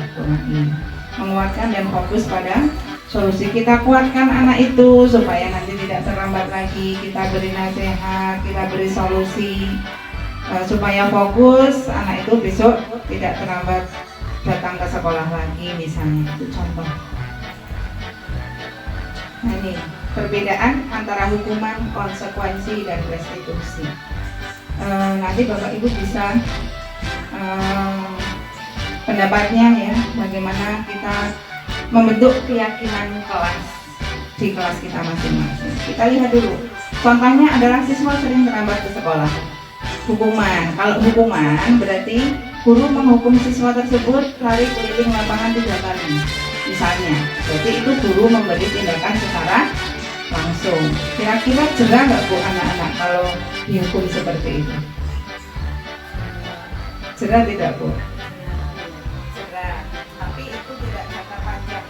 menguatkan dan fokus pada solusi. Kita kuatkan anak itu supaya nanti tidak terlambat lagi, kita beri nasihat, kita beri solusi supaya fokus anak itu besok tidak terlambat datang ke sekolah lagi misalnya, itu contoh. Nah ini perbedaan antara hukuman, konsekuensi dan restitusi. Nanti Bapak Ibu bisa pendapatnya ya, bagaimana kita membentuk keyakinan kelas di kelas kita masing-masing. Kita lihat dulu. Contohnya adalah siswa sering terlambat ke sekolah. Hukuman, kalau hukuman berarti guru menghukum siswa tersebut lari keliling lapangan 3 kali misalnya, berarti itu guru memberi tindakan secara langsung. Kira-kira jerah nggak Bu anak-anak kalau dihukum seperti itu? Jerah tidak Bu? Jerah, tapi itu tidak jangka panjang.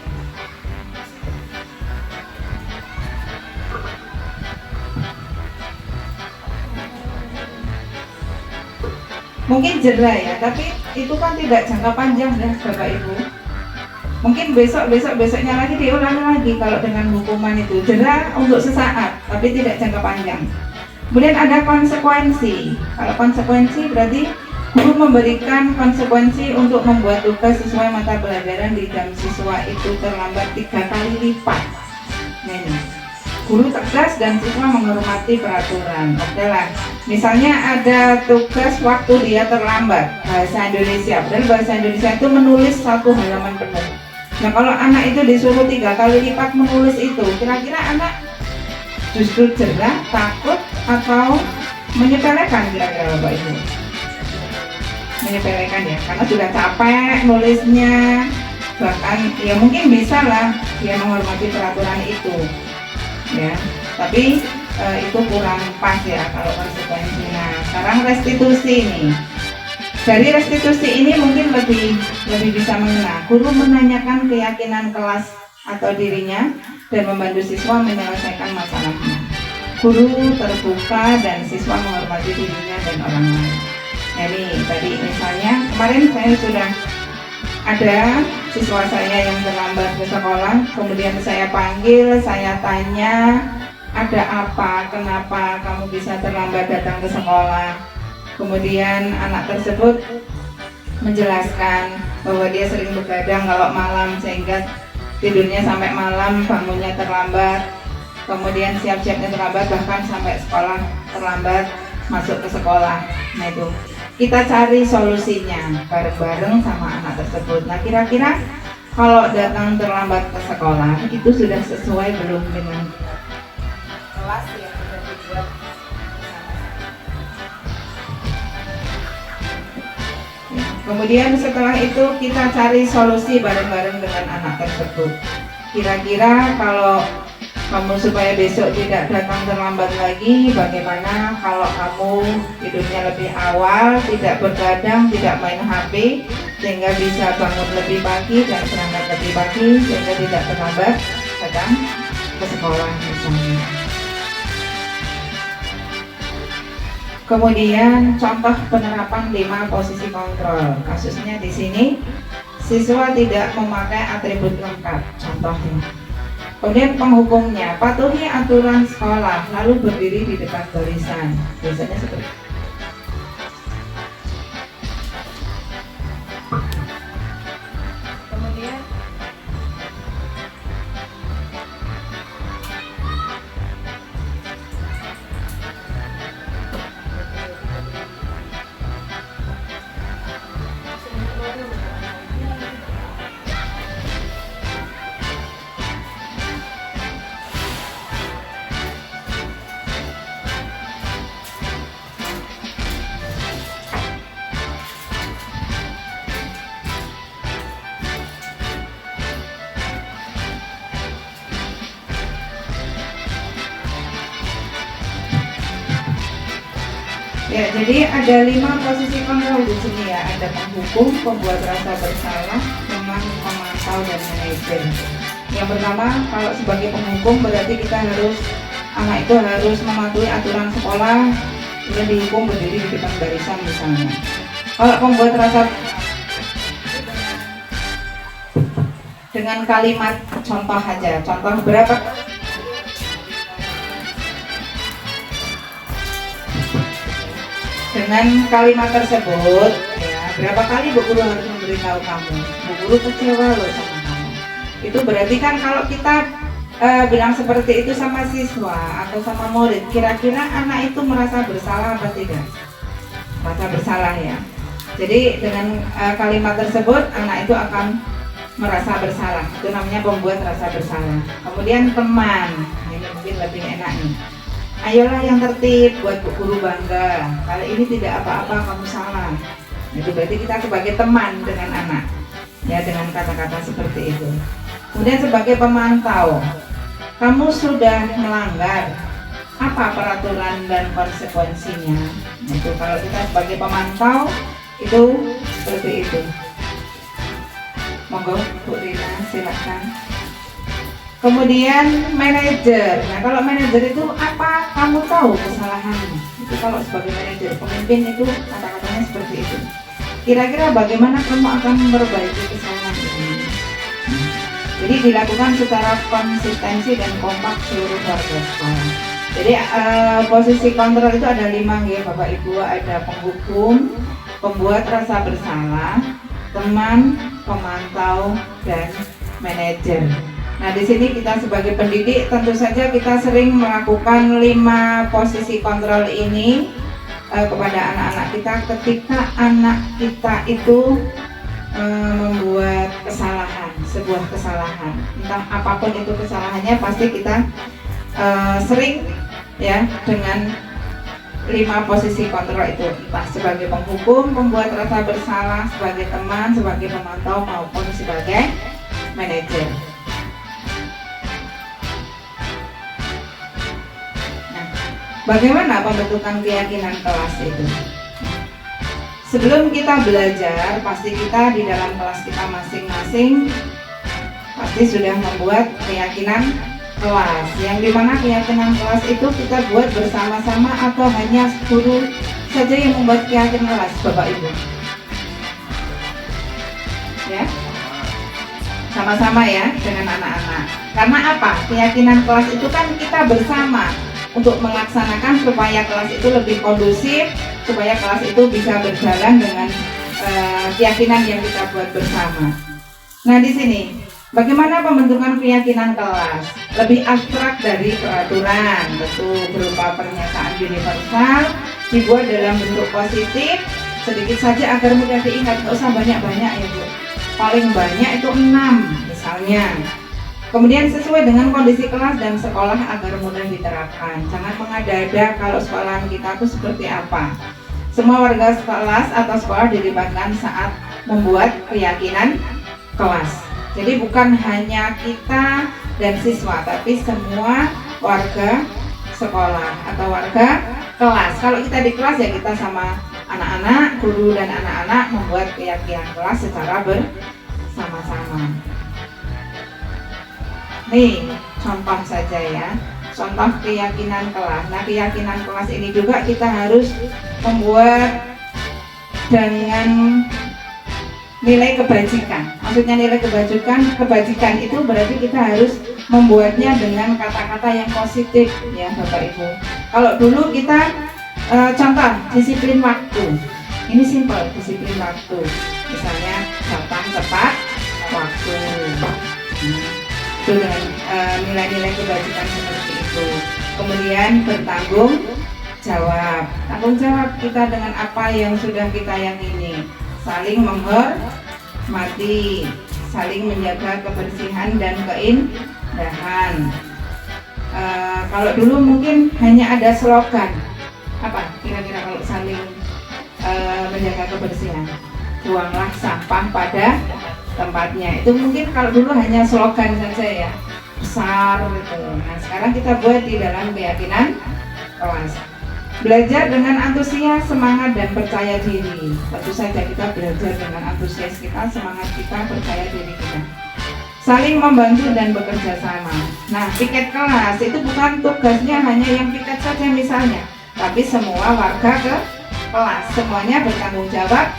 Mungkin jerah ya, tapi itu kan tidak jangka panjang ya Bapak Ibu. Mungkin besoknya lagi diulangi lagi kalau dengan hukuman itu. Jerah untuk sesaat, tapi tidak jangka panjang. Kemudian ada konsekuensi. Kalau konsekuensi berarti guru memberikan konsekuensi untuk membuat tugas sesuai mata pelajaran di jam siswa itu terlambat 3 kali lipat. Nah, ini. Guru tegas dan siswa menghormati peraturan. Oke lah. Misalnya ada tugas waktu dia terlambat bahasa Indonesia. Padahal bahasa Indonesia itu menulis 1 halaman penuh. Nah kalau anak itu disuruh 3 kali lipat menulis itu, kira-kira anak justru jerah, takut, atau menyepelekan kira-kira Bapak Ibu? Menyepelekan ya, karena sudah capek nulisnya. Bahkan ya mungkin bisa lah dia menghormati peraturan itu ya, tapi itu kurang pas ya kalau konsekuensi. Nah sekarang restitusi nih. Dari restitusi ini mungkin lebih bisa mengena. Guru menanyakan keyakinan kelas atau dirinya dan membantu siswa menyelesaikan masalahnya. Guru terbuka dan siswa menghormati dirinya dan orang lain. Jadi tadi misalnya kemarin saya sudah ada siswa saya yang terlambat ke sekolah, kemudian saya panggil, saya tanya, ada apa, kenapa kamu bisa terlambat datang ke sekolah. Kemudian anak tersebut menjelaskan bahwa dia sering begadang kalau malam sehingga tidurnya sampai malam, bangunnya terlambat, kemudian siap-siapnya terlambat, bahkan sampai sekolah terlambat, masuk ke sekolah. Nah itu kita cari solusinya bareng-bareng sama anak tersebut. Nah kira-kira kalau datang terlambat ke sekolah itu sudah sesuai belum dengan kelas yang sudah dibuat? Kemudian setelah itu kita cari solusi bareng-bareng dengan anak tersebut. Kira-kira kalau kamu supaya besok tidak datang terlambat lagi, bagaimana kalau kamu tidurnya lebih awal, tidak begadang, tidak main HP, sehingga bisa bangun lebih pagi dan berangkat lebih pagi, sehingga tidak terlambat datang ke sekolah misalnya. Kemudian contoh penerapan 5 posisi kontrol. Kasusnya di sini siswa tidak memakai atribut lengkap. Contohnya Kemudian penghukumnya, patuhi aturan sekolah, lalu berdiri di depan barisan. Biasanya seperti itu. Kemudian ya, jadi ada 5 posisi kontrol di sini ya. Ada penghukum, pembuat rasa bersalah, teman, pemantau, dan manajer. Yang pertama, kalau sebagai penghukum berarti kita anak itu harus mematuhi aturan sekolah, kemudian dihukum berdiri di depan barisan misalnya. Kalau pembuat rasa dengan kalimat contoh aja, contoh berapa? Dengan kalimat tersebut, ya, berapa kali Bu Guru harus memberitahu kamu? Bu Guru kecewa loh sama kamu. Itu berarti kan kalau kita bilang seperti itu sama siswa atau sama murid, kira-kira anak itu merasa bersalah apa tidak? Merasa bersalah ya. Jadi dengan kalimat tersebut anak itu akan merasa bersalah. Itu namanya pembuat rasa bersalah. Kemudian teman, ini mungkin lebih enak nih. Ayolah yang tertib, buat Bu Guru bangga. Kali ini tidak apa-apa, kamu salah. Itu berarti kita sebagai teman dengan anak, ya, dengan kata-kata seperti itu. Kemudian sebagai pemantau, kamu sudah melanggar, apa peraturan dan konsekuensinya? Itu kalau kita sebagai pemantau itu seperti itu. Monggo Bu Rina, silakan. Kemudian manajer. Nah, kalau manajer itu apa? Kamu tahu kesalahannya. Itu kalau sebagai manajer, pemimpin itu kata-katanya seperti itu. Kira-kira bagaimana kamu akan memperbaiki kesalahan ini? Jadi dilakukan secara konsistensi dan kompak seluruh warga sekolah. Jadi posisi kontrol itu ada 5 ya Bapak Ibu. Ada penghukum, pembuat rasa bersalah, teman, pemantau, dan manajer. Nah, di sini kita sebagai pendidik tentu saja kita sering melakukan 5 posisi kontrol ini kepada anak-anak kita ketika anak kita itu membuat kesalahan, sebuah kesalahan. Entah apapun itu kesalahannya, pasti kita sering ya dengan 5 posisi kontrol itu, entah sebagai penghukum, pembuat rasa bersalah, sebagai teman, sebagai pemantau, maupun sebagai manajer. Bagaimana pembentukan keyakinan kelas itu? Sebelum kita belajar, pasti kita di dalam kelas kita masing-masing pasti sudah membuat keyakinan kelas. Yang dimana keyakinan kelas itu kita buat bersama-sama atau hanya guru saja yang membuat keyakinan kelas, Bapak Ibu? Ya, sama-sama ya dengan anak-anak. Karena apa? Keyakinan kelas itu kan kita bersama untuk melaksanakan supaya kelas itu lebih kondusif, supaya kelas itu bisa berjalan dengan keyakinan yang kita buat bersama. Nah, di sini bagaimana pembentukan keyakinan kelas? Lebih abstrak dari peraturan, tentu berupa pernyataan universal, dibuat dalam bentuk positif, sedikit saja agar mudah diingat, nggak usah banyak-banyak ya Bu. Paling banyak itu 6 misalnya. Kemudian sesuai dengan kondisi kelas dan sekolah agar mudah diterapkan. Jangan mengada-ada kalau sekolahan kita itu seperti apa. Semua warga kelas atau sekolah dilibatkan saat membuat keyakinan kelas. Jadi bukan hanya kita dan siswa, tapi semua warga sekolah atau warga kelas. Kalau kita di kelas ya kita sama anak-anak, guru dan anak-anak membuat keyakinan kelas secara bersama-sama. Nih, contoh saja ya, contoh keyakinan kelas. Nah, keyakinan kelas ini juga kita harus membuat dengan nilai kebajikan. Maksudnya nilai kebajikan itu berarti kita harus membuatnya dengan kata-kata yang positif ya Bapak Ibu. Kalau dulu kita contoh disiplin waktu. Ini simpel, disiplin waktu. Misalnya datang tepat waktu. Itu dengan nilai-nilai kebajikan seperti itu. Kemudian bertanggung jawab. Tanggung jawab kita dengan apa yang sudah kita yakini. Saling menghormati, saling menjaga kebersihan dan keindahan. Kalau dulu mungkin hanya ada slogan. Apa kira-kira kalau saling menjaga kebersihan? Buanglah sampah pada tempatnya. Itu mungkin kalau dulu hanya slogan saja ya, besar gitu. Nah sekarang kita buat di dalam keyakinan kelas. Belajar dengan antusias, semangat dan percaya diri. Tentu saja kita belajar dengan antusias kita, semangat kita, percaya diri kita. Saling membantu dan bekerja sama. Nah, piket kelas itu bukan tugasnya hanya yang piket saja misalnya, tapi semua warga ke kelas, semuanya bertanggung jawab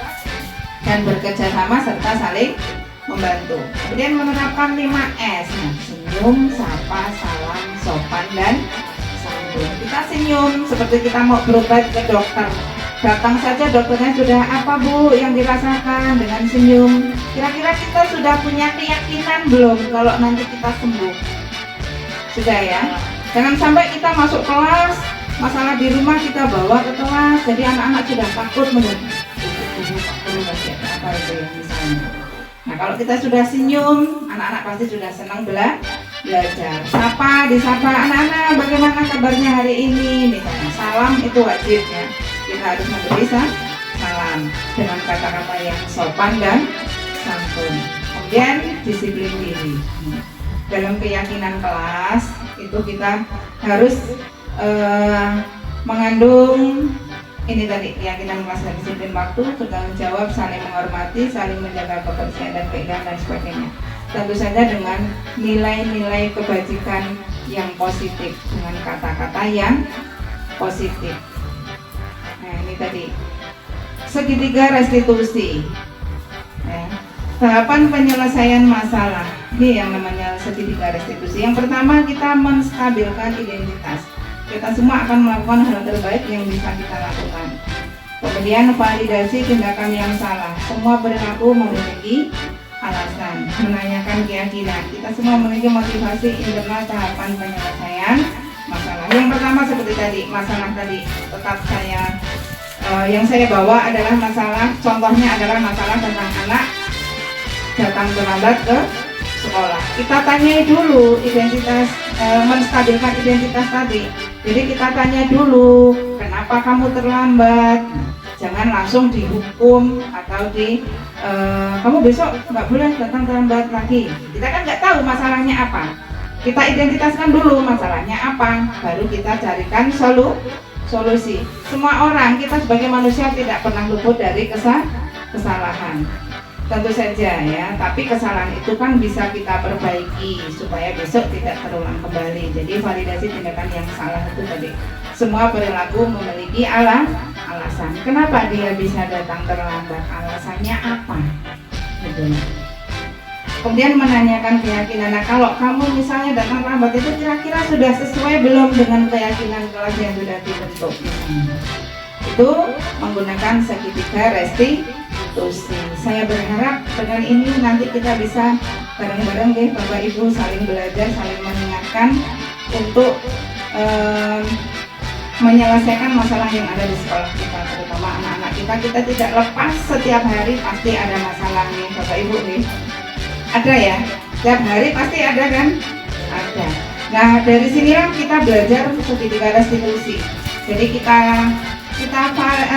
dan bekerja sama serta saling membantu. Kemudian menerapkan 5S, nah, senyum, sapa, salam, sopan dan kita senyum seperti kita mau berobat ke dokter. Datang saja dokternya sudah apa Bu yang dirasakan dengan senyum. Kira-kira kita sudah punya keyakinan belum kalau nanti kita sembuh? Sudah ya. Jangan sampai kita masuk kelas, masalah di rumah kita bawa ke kelas, jadi anak-anak sudah takut menurut apa itu ya misalnya. Nah kalau kita sudah senyum, anak-anak pasti sudah senang belajar. Disapa anak-anak, bagaimana kabarnya hari ini? Misalnya salam itu wajib ya. Kita harus memberi salam dengan kata-kata yang sopan dan santun. Kemudian disiplin diri. Dalam keyakinan kelas itu kita harus mengandung ini tadi keyakinan kelas dan disiplin waktu, bertanggung jawab, saling menghormati, saling menjaga kebersihan dan keindahan dan sebagainya. Tentu saja dengan nilai-nilai kebajikan yang positif, dengan kata-kata yang positif. Nah ini tadi segitiga restitusi ya. Tahapan penyelesaian masalah. Ini yang namanya segitiga restitusi. Yang pertama kita menstabilkan identitas. Kita semua akan melakukan hal terbaik yang bisa kita lakukan. Kemudian validasi tindakan yang salah. Semua perilaku memiliki alasan, menanyakan keyakinan. Kita semua memiliki motivasi internal tahapan penyelesaian masalah. Yang pertama seperti tadi, masalah tadi tetap yang saya bawa adalah masalah, contohnya adalah masalah tentang anak datang terlambat ke sekolah. Kita tanyai dulu identitas, menstabilkan identitas tadi. Jadi kita tanya dulu, kenapa kamu terlambat? Jangan langsung dihukum atau kamu besok nggak boleh datang terlambat lagi. Kita kan nggak tahu masalahnya apa. Kita identitaskan dulu masalahnya apa, baru kita carikan solusi. Semua orang, kita sebagai manusia tidak pernah luput dari kesalahan. Tentu saja ya, tapi kesalahan itu kan bisa kita perbaiki supaya besok tidak terulang kembali. Jadi validasi tindakan yang salah itu tadi. Semua perilaku memiliki alasan. Kenapa dia bisa datang terlambat? Alasannya apa? Gitu. Kemudian menanyakan keyakinan. Nah, kalau kamu misalnya datang terlambat itu kira-kira sudah sesuai belum dengan keyakinan kelas yang sudah dibentuk? Itu menggunakan segitiga restitusi. Saya berharap dengan ini nanti kita bisa bareng-bareng deh Bapak Ibu saling belajar, saling mengingatkan untuk menyelesaikan masalah yang ada di sekolah kita, terutama anak-anak kita. Kita tidak lepas, setiap hari pasti ada masalahnya Bapak Ibu nih. Ada ya, setiap hari pasti ada kan? Ada. Nah dari sinilah kita belajar segitiga restitusi. Jadi kita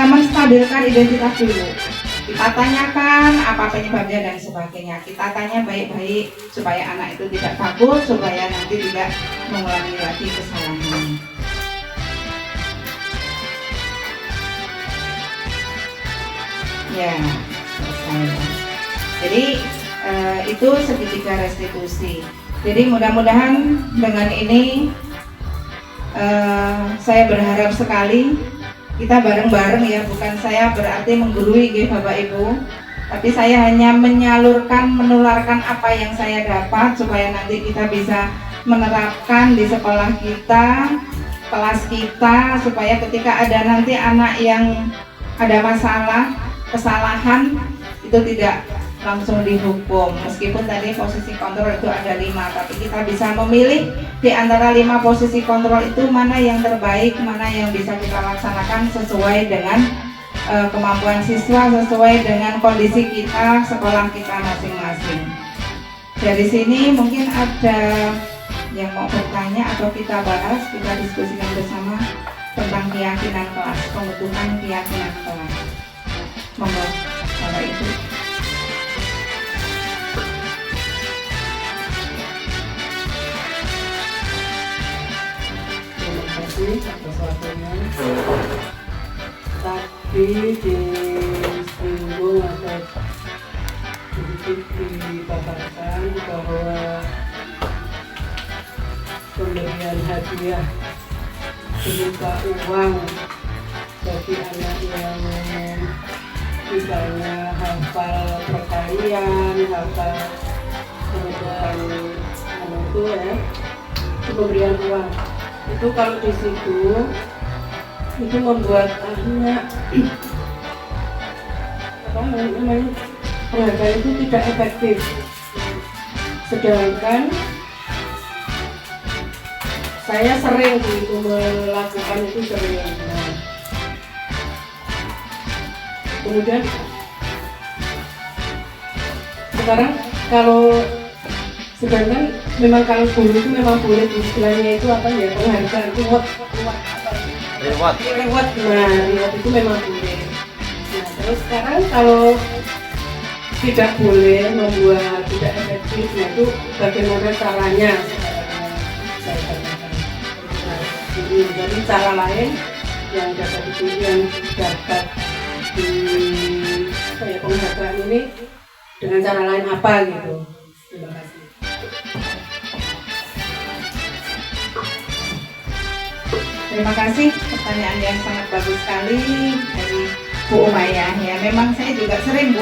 menstabilkan identitas dulu. Kita tanyakan apa penyebabnya dan sebagainya. Kita tanya baik-baik supaya anak itu tidak takut, supaya nanti tidak mengulangi lagi kesalahan. Ya, selesai. Jadi itu segitiga restitusi. Jadi mudah-mudahan dengan ini saya berharap sekali kita bareng-bareng ya, bukan saya berarti menggurui Bapak Ibu, tapi saya hanya menularkan apa yang saya dapat supaya nanti kita bisa menerapkan di sekolah kita, kelas kita, supaya ketika ada nanti anak yang ada masalah, kesalahan, itu tidak langsung dihukum. Meskipun tadi posisi kontrol itu ada 5, tapi kita bisa memilih di antara 5 posisi kontrol itu mana yang terbaik, mana yang bisa kita laksanakan sesuai dengan kemampuan siswa, sesuai dengan kondisi kita, sekolah kita masing-masing. Dari sini mungkin ada yang mau bertanya atau kita bahas, kita diskusikan bersama tentang keyakinan kelas, pembentukan keyakinan kelas. Monggo, Bapak Ibu. Terima kasih atas waktunya. Tadi disinggung atau sedikit dipaparkan bahwa pemberian hadiah berupa uang bagi anak yang misalnya hafal perkalian, hafal kemudian itu ya, itu pemberian uang. Itu kalau di situ itu membuat anak apa namanya penghargaan itu tidak efektif. Sedangkan saya sering itu melakukan itu sering. Nah, kemudian sekarang kalau sedangkan memang kalau guru itu memang boleh istilahnya itu apa ya, penghargaan reward Reward. Nah, reward itu memang boleh. Nah, terus sekarang kalau tidak boleh, membuat tidak efektif, nah itu bagaimana caranya sekarang saya tanyakan. Nah, jadi cara lain yang dapat di kayak penghargaan ini dengan cara lain apa gitu. Terima kasih. Terima kasih, pertanyaan yang sangat bagus sekali dari Bu Umayyah. Ya, memang saya juga sering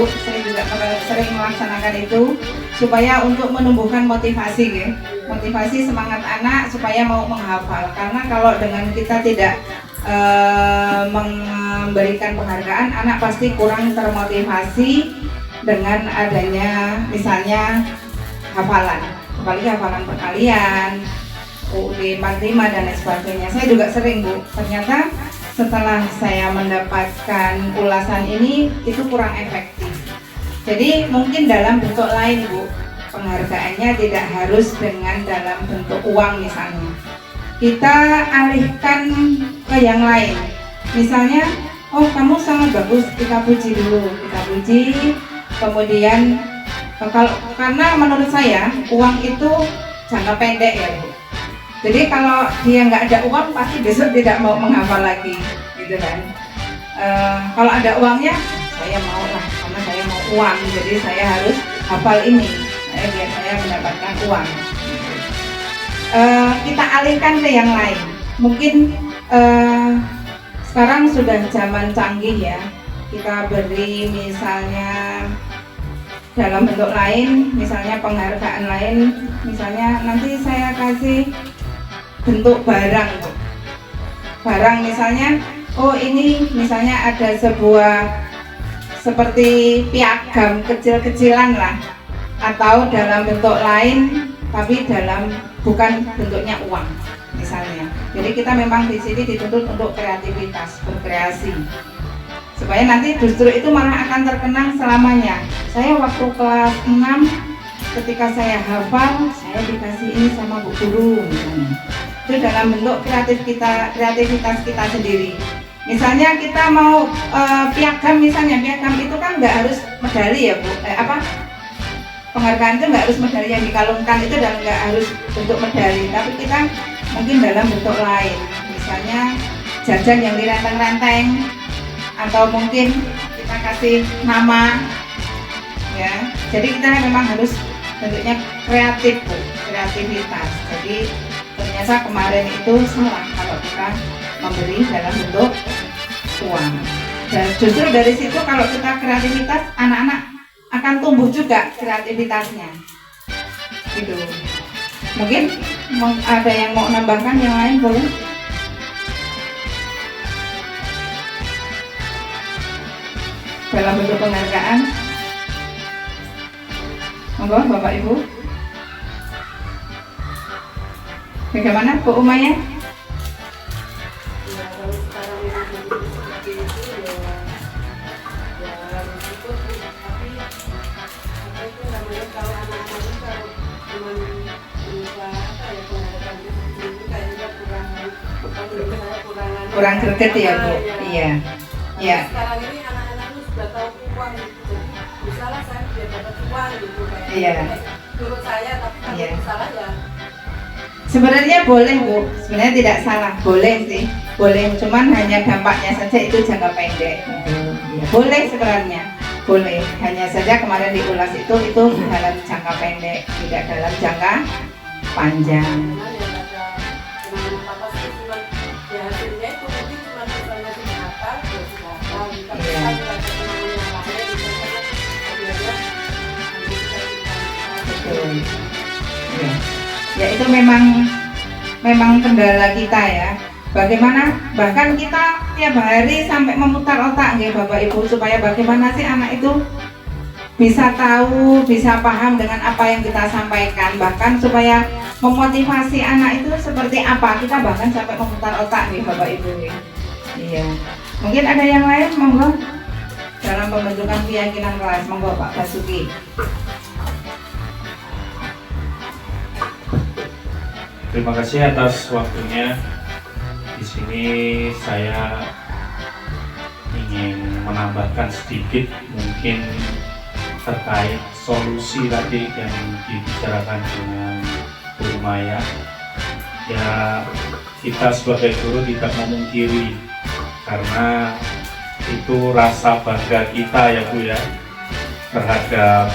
sering melaksanakan itu supaya untuk menumbuhkan motivasi, ya. Motivasi semangat anak supaya mau menghafal. Karena kalau dengan kita tidak memberikan penghargaan, anak pasti kurang termotivasi dengan adanya misalnya hafalan, apalagi hafalan perkalian, UUD 45 dan lain sebagainya. Saya juga sering, Bu, ternyata setelah saya mendapatkan ulasan ini itu kurang efektif. Jadi mungkin dalam bentuk lain, Bu, penghargaannya tidak harus dengan dalam bentuk uang misalnya. Kita alihkan ke yang lain. Misalnya, oh kamu sangat bagus, kita puji dulu, kita puji. Kemudian karena menurut saya uang itu jangka pendek ya, Bu. Jadi kalau dia nggak ada uang pasti besok tidak mau menghafal lagi, gitu kan. Kalau ada uangnya, saya mau lah, karena saya mau uang, jadi saya harus hafal ini, biar saya mendapatkan uang. Kita alihkan ke yang lain. Mungkin sekarang sudah zaman canggih ya. Kita beri misalnya dalam bentuk lain, misalnya penghargaan lain, misalnya nanti saya kasih bentuk barang misalnya, oh ini misalnya ada sebuah seperti piagam kecil-kecilan lah, atau dalam bentuk lain tapi bukan bentuknya uang misalnya. Jadi kita memang di sini dituntut untuk kreativitas, berkreasi, supaya nanti justru itu malah akan terkenang selamanya. Saya waktu kelas 6 ketika saya hafal, saya dikasih ini sama Bu Guru misalnya. Itu dalam bentuk kreativitas kita sendiri. Misalnya kita mau piagam misalnya, piagam itu kan nggak harus medali ya, Bu. Penghargaan itu nggak harus medali yang dikalungkan, itu dan nggak harus bentuk medali, tapi kita mungkin dalam bentuk lain. Misalnya jajan yang direnteng-renteng, atau mungkin kita kasih nama, ya. Jadi kita memang harus bentuknya kreatif, Bu, kreativitas. Jadi ternyata kemarin itu salah kalau kita memberi dalam bentuk uang. Dan justru dari situ kalau kita kreativitas, anak-anak akan tumbuh juga kreativitasnya. Gitu. Mungkin ada yang mau nambahkan yang lain boleh? Dalam bentuk penghargaan. Monggo Bapak Ibu. Bagaimana Bu Umaya? Ya, kalau sekarang ini seperti itu ya harus ikut, tapi apa itu namanya, kalau anak-anak itu kalau cuma berusaha apa ya penghargaan seperti ini kayaknya kurang Kurang greget ya Bu? Iya. Iya. Sekarang ini anak-anak itu sudah tahu uang gitu, jadi misalnya saya biar dapat uang gitu kayak Iya. menurut saya, tapi kalau Iya. salah ya Sebenarnya boleh Bu, sebenarnya tidak salah, boleh sih, boleh. Cuman hanya dampaknya saja itu jangka pendek. Ya, boleh sebenarnya, boleh. Hanya saja kemarin diulas itu dalam jangka pendek, tidak dalam jangka panjang. memang ya ada teman-teman papa sih cuma ya hasilnya itu mungkin cuma misalnya di Natal ya sudah tahu, tapi Iya. kan ada teman yang lain di sana dia Betul. Ya. Ya itu memang kendala kita ya. Bagaimana bahkan kita tiap hari sampai memutar otak ya Bapak Ibu, supaya bagaimana sih anak itu bisa tahu, bisa paham dengan apa yang kita sampaikan, bahkan supaya memotivasi anak itu seperti apa, kita bahkan sampai memutar otak nih Bapak Ibu ya. Iya. Mungkin ada yang lain, monggo, dalam pembentukan keyakinan kelas, monggo Pak Basuki. Terima kasih atas waktunya. Di sini saya ingin menambahkan sedikit mungkin terkait solusi tadi yang dibicarakan dengan Bu Maya. Ya, kita sebagai guru tidak memungkiri karena itu rasa bangga kita ya Bu ya terhadap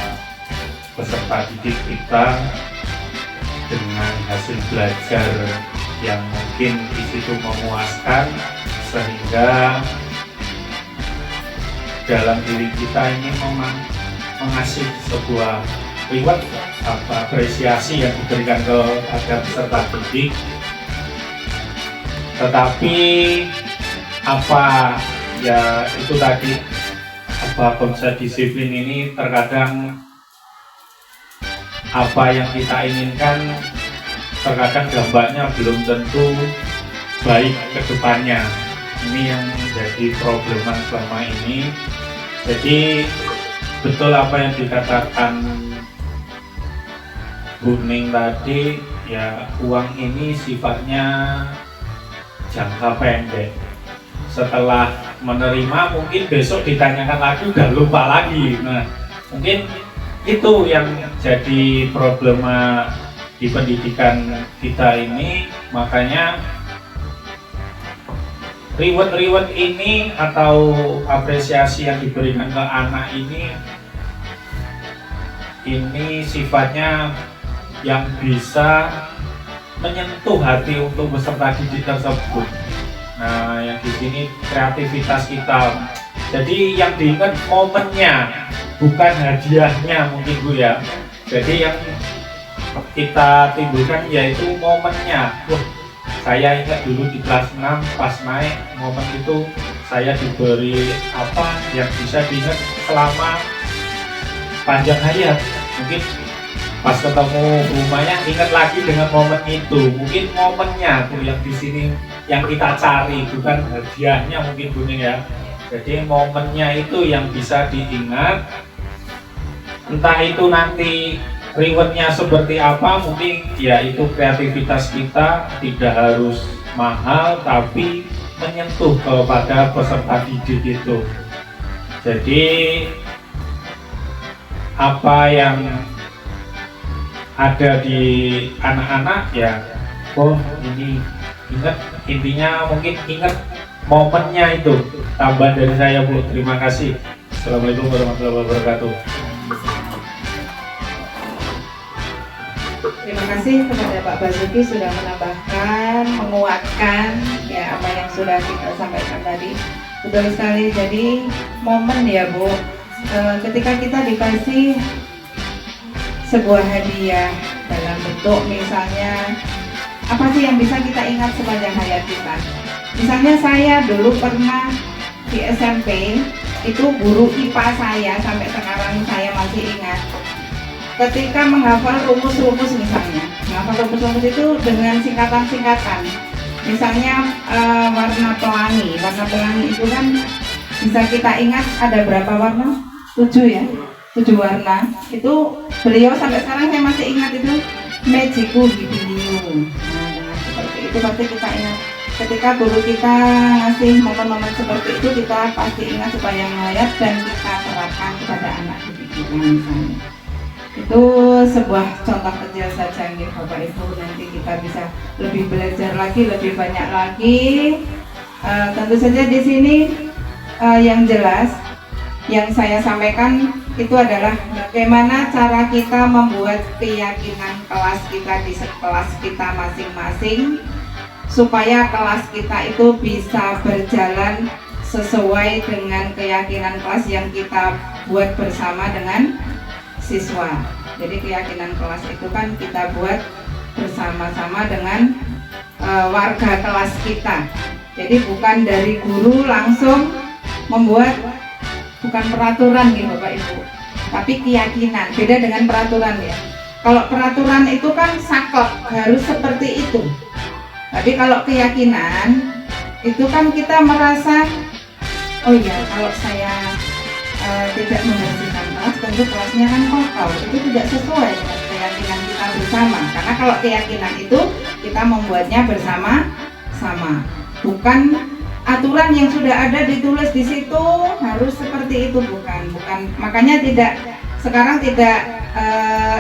peserta didik kita dengan hasil belajar yang mungkin di situ memuaskan, sehingga dalam diri kita ini memang mengasih sebuah reward apresiasi yang diberikan kepada peserta didik. Tetapi apa ya itu tadi, apa bangsa disiplin ini terkadang apa yang kita inginkan terkadang dampaknya belum tentu baik ke depannya. Ini yang menjadi problema selama ini. Jadi betul apa yang dikatakan Bu Ning tadi, ya uang ini sifatnya jangka pendek. Setelah menerima mungkin besok ditanyakan lagi udah lupa lagi. Nah, mungkin itu yang jadi problema di pendidikan kita ini. Makanya reward ini atau apresiasi yang diberikan ke anak ini sifatnya yang bisa menyentuh hati untuk peserta didik tersebut. Nah, yang di sini kreativitas kita. Jadi yang diingat momennya, bukan hadiahnya mungkin Bu ya. Jadi yang kita timbulkan yaitu momennya. Wah, saya ingat dulu di kelas 6 pas naik, momen itu saya diberi apa yang bisa diingat selama panjang hayat. Mungkin pas ketemu rumahnya ingat lagi dengan momen itu. Mungkin momennya Bu yang di sini yang kita cari, bukan hadiahnya mungkin Bu ya. Jadi momennya itu yang bisa diingat. Entah itu nanti rewardnya seperti apa, mungkin ya itu kreativitas kita, tidak harus mahal tapi menyentuh kepada peserta didik itu. Jadi apa yang ada di anak-anak ya, oh ini ingat, intinya mungkin ingat momennya itu. Tambah dari saya Bu, terima kasih. Assalamualaikum warahmatullahi wabarakatuh. Terima kasih kepada Pak Basuki sudah menambahkan, menguatkan ya apa yang sudah kita sampaikan tadi. Betul sekali. Jadi momen ya Bu, ketika kita dikasih sebuah hadiah dalam bentuk misalnya apa sih yang bisa kita ingat sepanjang hayat kita. Misalnya saya dulu pernah di SMP itu guru IPA saya sampai sekarang saya masih ingat. Ketika menghafal rumus-rumus misalnya, menghafal rumus-rumus itu dengan singkatan-singkatan. Misalnya warna pelangi itu kan bisa kita ingat ada berapa warna? 7 ya, 7 warna. Itu beliau sampai sekarang saya masih ingat itu Magiku Hibiniu. Nah, dengan seperti itu pasti kita ingat. Ketika guru kita ngasih momen-momen seperti itu kita pasti ingat supaya hayat dan kita terapkan kepada anak didik kita misalnya. Itu sebuah contoh kecil saja nih Bapak Ibu, nanti kita bisa lebih belajar lagi, lebih banyak lagi. Tentu saja di sini yang jelas yang saya sampaikan itu adalah bagaimana cara kita membuat keyakinan kelas kita di kelas kita masing-masing supaya kelas kita itu bisa berjalan sesuai dengan keyakinan kelas yang kita buat bersama dengan siswa. Jadi keyakinan kelas itu kan kita buat bersama-sama dengan warga kelas kita. Jadi bukan dari guru langsung membuat, bukan peraturan nih Bapak Ibu, tapi keyakinan. Beda dengan peraturan ya. Kalau peraturan itu kan saklek, harus seperti itu. Tapi kalau keyakinan itu kan kita merasa, oh iya kalau saya tidak membersihkan kelas, tentu kelasnya kan kotor. Itu tidak sesuai dengan keyakinan kita bersama. Karena kalau keyakinan itu kita membuatnya bersama-sama, bukan aturan yang sudah ada ditulis di situ harus seperti itu, bukan. Makanya sekarang tidak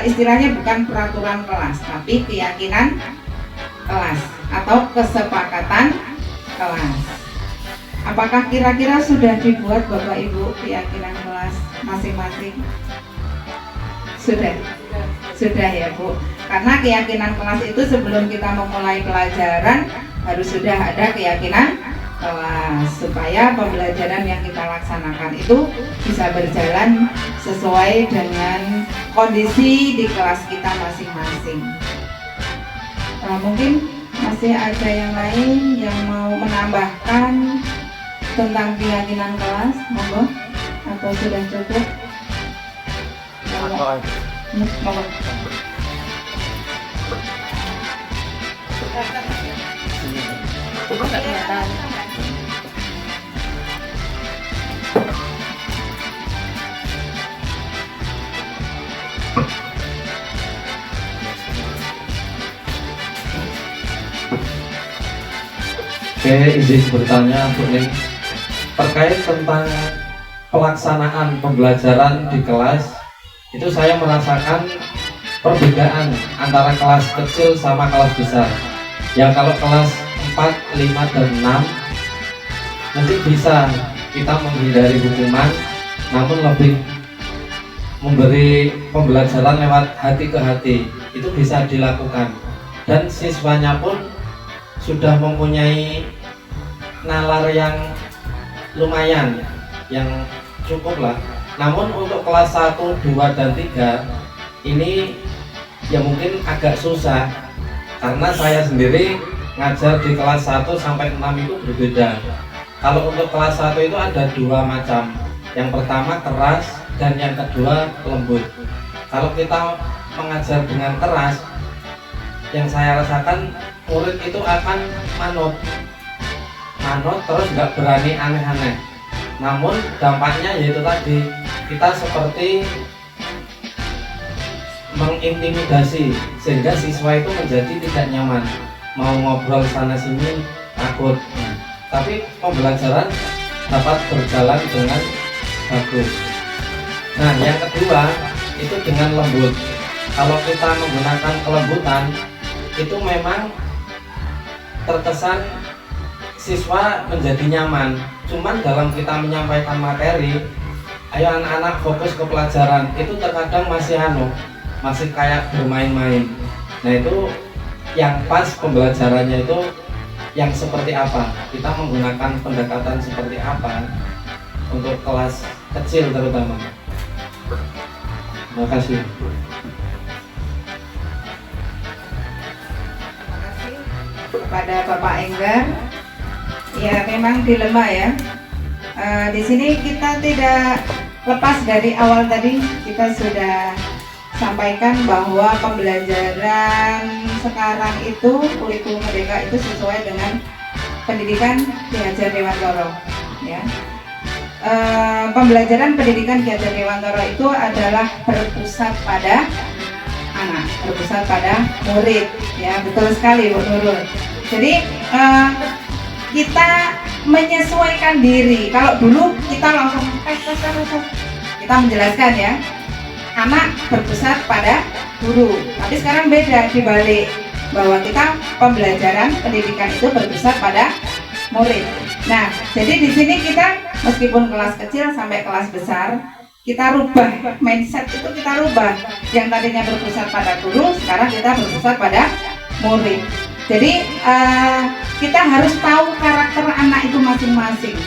istilahnya bukan peraturan kelas, tapi keyakinan kelas atau kesepakatan kelas. Apakah kira-kira sudah dibuat Bapak Ibu keyakinan kelas masing-masing? Sudah ya Bu. Karena keyakinan kelas itu sebelum kita memulai pelajaran harus sudah ada keyakinan kelas supaya pembelajaran yang kita laksanakan itu bisa berjalan sesuai dengan kondisi di kelas kita masing-masing. Mungkin masih ada yang lain yang mau menambahkan tentang keyakinan kelas, monggo, atau sudah cukup? Monggo. Oke, izin bertanya Bu Ning, terkait tentang pelaksanaan pembelajaran di kelas, itu saya merasakan perbedaan antara kelas kecil sama kelas besar. Ya kalau kelas 4, 5, dan 6 nanti bisa kita menghindari hukuman, namun lebih memberi pembelajaran lewat hati ke hati, itu bisa dilakukan. Dan siswanya pun sudah mempunyai nalar yang lumayan, yang cukup lah. Namun untuk kelas 1, 2, dan 3 ini ya mungkin agak susah, karena saya sendiri ngajar di kelas 1 sampai 6 itu berbeda. Kalau untuk kelas 1 itu ada 2 macam. Yang pertama keras dan yang kedua lembut. Kalau kita mengajar dengan keras, yang saya rasakan murid itu akan manut terus nggak berani aneh-aneh. Namun dampaknya yaitu tadi, kita seperti mengintimidasi sehingga siswa itu menjadi tidak nyaman, mau ngobrol sana sini takut. Tapi pembelajaran dapat berjalan dengan bagus. Nah, yang kedua itu dengan lembut. Kalau kita menggunakan kelembutan, itu memang terkesan siswa menjadi nyaman. Cuman dalam kita menyampaikan materi, ayo anak-anak fokus ke pelajaran, itu terkadang masih kayak bermain-main. Nah, itu yang pas pembelajarannya itu yang seperti apa, kita menggunakan pendekatan seperti apa untuk kelas kecil terutama. Terima kasih. Kepada Bapak Enggar, ya memang dilema ya. Di sini kita tidak lepas dari awal tadi kita sudah sampaikan bahwa pembelajaran sekarang itu kurikulum merdeka itu sesuai dengan pendidikan Ki Hajar Dewantara. Ya. Pembelajaran pendidikan Ki Hajar Dewantara itu adalah berpusat pada anak, berpusat pada murid. Ya, betul sekali Bu Nurul. Jadi kita menyesuaikan diri. Kalau dulu kita langsung kita menjelaskan ya, anak berpusat pada guru. Tapi sekarang beda, dibalik, bahwa kita pembelajaran pendidikan itu berpusat pada murid. Nah, jadi di sini kita meskipun kelas kecil sampai kelas besar, kita rubah mindset itu, kita rubah. Yang tadinya berpusat pada guru, sekarang kita berpusat pada murid. Jadi kita harus tahu karakter anak itu masing-masing.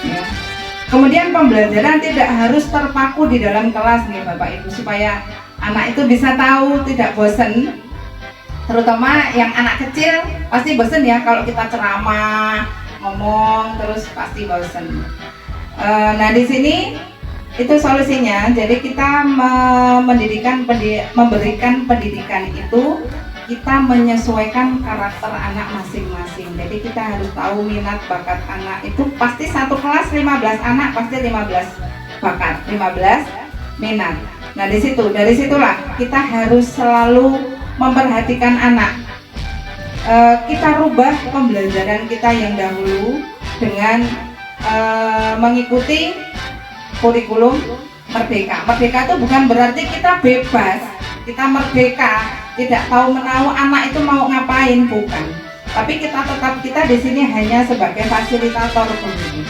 Ya. Kemudian pembelajaran tidak harus terpaku di dalam kelas nih Bapak Ibu, supaya anak itu bisa tahu, tidak bosan. Terutama yang anak kecil pasti bosan ya kalau kita ceramah, ngomong terus pasti bosan. Nah di sini itu solusinya. Jadi kita memberikan pendidikan itu, kita menyesuaikan karakter anak masing-masing. Jadi kita harus tahu minat bakat anak itu. Pasti satu kelas 15 anak pasti 15 bakat, 15 minat. Nah dari situlah kita harus selalu memperhatikan anak. Kita rubah pembelajaran kita yang dahulu dengan mengikuti kurikulum merdeka. Merdeka itu bukan berarti kita bebas, kita merdeka, tidak tahu menahu anak itu mau ngapain, bukan. Tapi kita di sini hanya sebagai fasilitator pembimbing.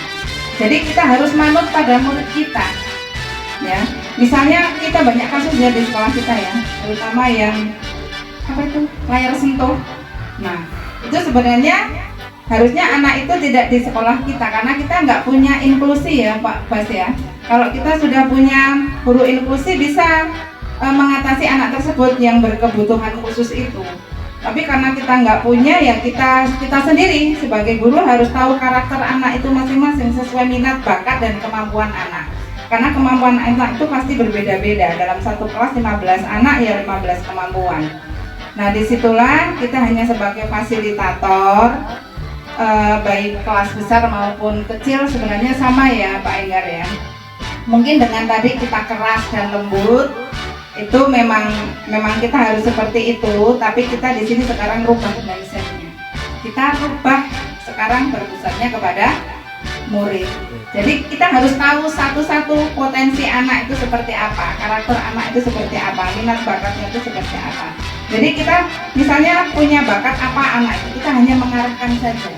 Jadi kita harus manut pada murid kita. Ya, misalnya kita banyak kasus ya di sekolah kita ya, terutama yang layar sentuh. Nah, itu sebenarnya harusnya anak itu tidak di sekolah kita, karena kita nggak punya inklusi ya Pak Bas ya. Kalau kita sudah punya guru inklusi bisa mengatasi anak tersebut yang berkebutuhan khusus itu. Tapi karena kita nggak punya ya kita sendiri sebagai guru harus tahu karakter anak itu masing-masing sesuai minat, bakat, dan kemampuan anak. Karena kemampuan anak itu pasti berbeda-beda. Dalam satu kelas 15 anak ya 15 kemampuan. Nah disitulah kita hanya sebagai fasilitator, baik kelas besar maupun kecil sebenarnya sama ya Pak Enggar ya. Mungkin dengan tadi kita keras dan lembut, itu memang kita harus seperti itu. Tapi kita di sini sekarang rubah mindsetnya. Kita rubah sekarang berpusatnya kepada murid. Jadi kita harus tahu satu-satu potensi anak itu seperti apa, karakter anak itu seperti apa, minat bakatnya itu seperti apa. Jadi kita misalnya punya bakat apa anak itu, kita hanya mengarahkan saja,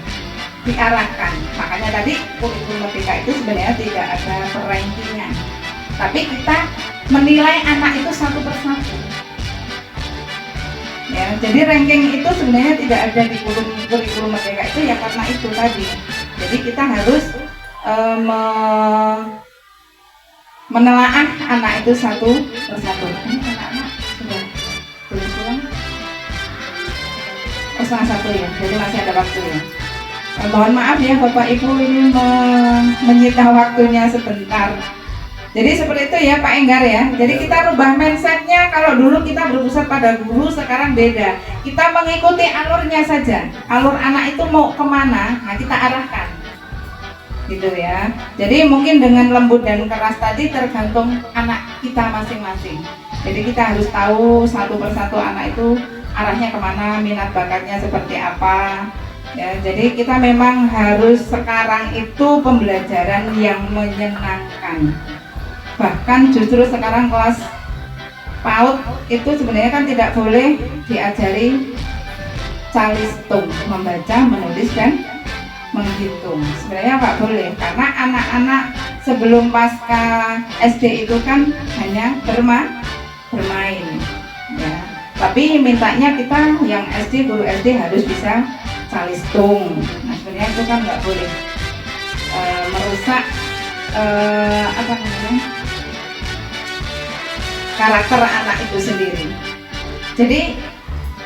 diarahkan. Makanya tadi kurikulum merdeka itu sebenarnya tidak ada rankingan, tapi kita menilai anak itu satu persatu. Ya, jadi ranking itu sebenarnya tidak ada di kurikulum merdeka itu ya karena itu tadi. Jadi kita harus menelaah anak itu satu persatu. Ini anak-anak sudah belum pulang? Setengah satu ya, jadi masih ada waktu ya. Mohon maaf ya Bapak Ibu, ini menyita waktunya sebentar. Jadi seperti itu ya Pak Enggar ya. Jadi kita rubah mindsetnya. Kalau dulu kita berpusat pada guru, sekarang beda. Kita mengikuti alurnya saja. Alur anak itu mau kemana, nah kita arahkan. Gitu ya. Jadi mungkin dengan lembut dan keras tadi tergantung anak kita masing-masing. Jadi kita harus tahu satu persatu anak itu arahnya kemana, minat bakatnya seperti apa. Ya, jadi kita memang harus sekarang itu pembelajaran yang menyenangkan. Bahkan justru sekarang kelas PAUD itu sebenarnya kan tidak boleh diajari calistung, membaca, menulis, dan menghitung. Sebenarnya nggak boleh, karena anak-anak sebelum pasca SD itu kan hanya bermain ya. Tapi mintanya kita yang SD, guru SD harus bisa calistung. Nah sebenarnya itu kan nggak boleh. merusak apa namanya, karakter anak itu sendiri. Jadi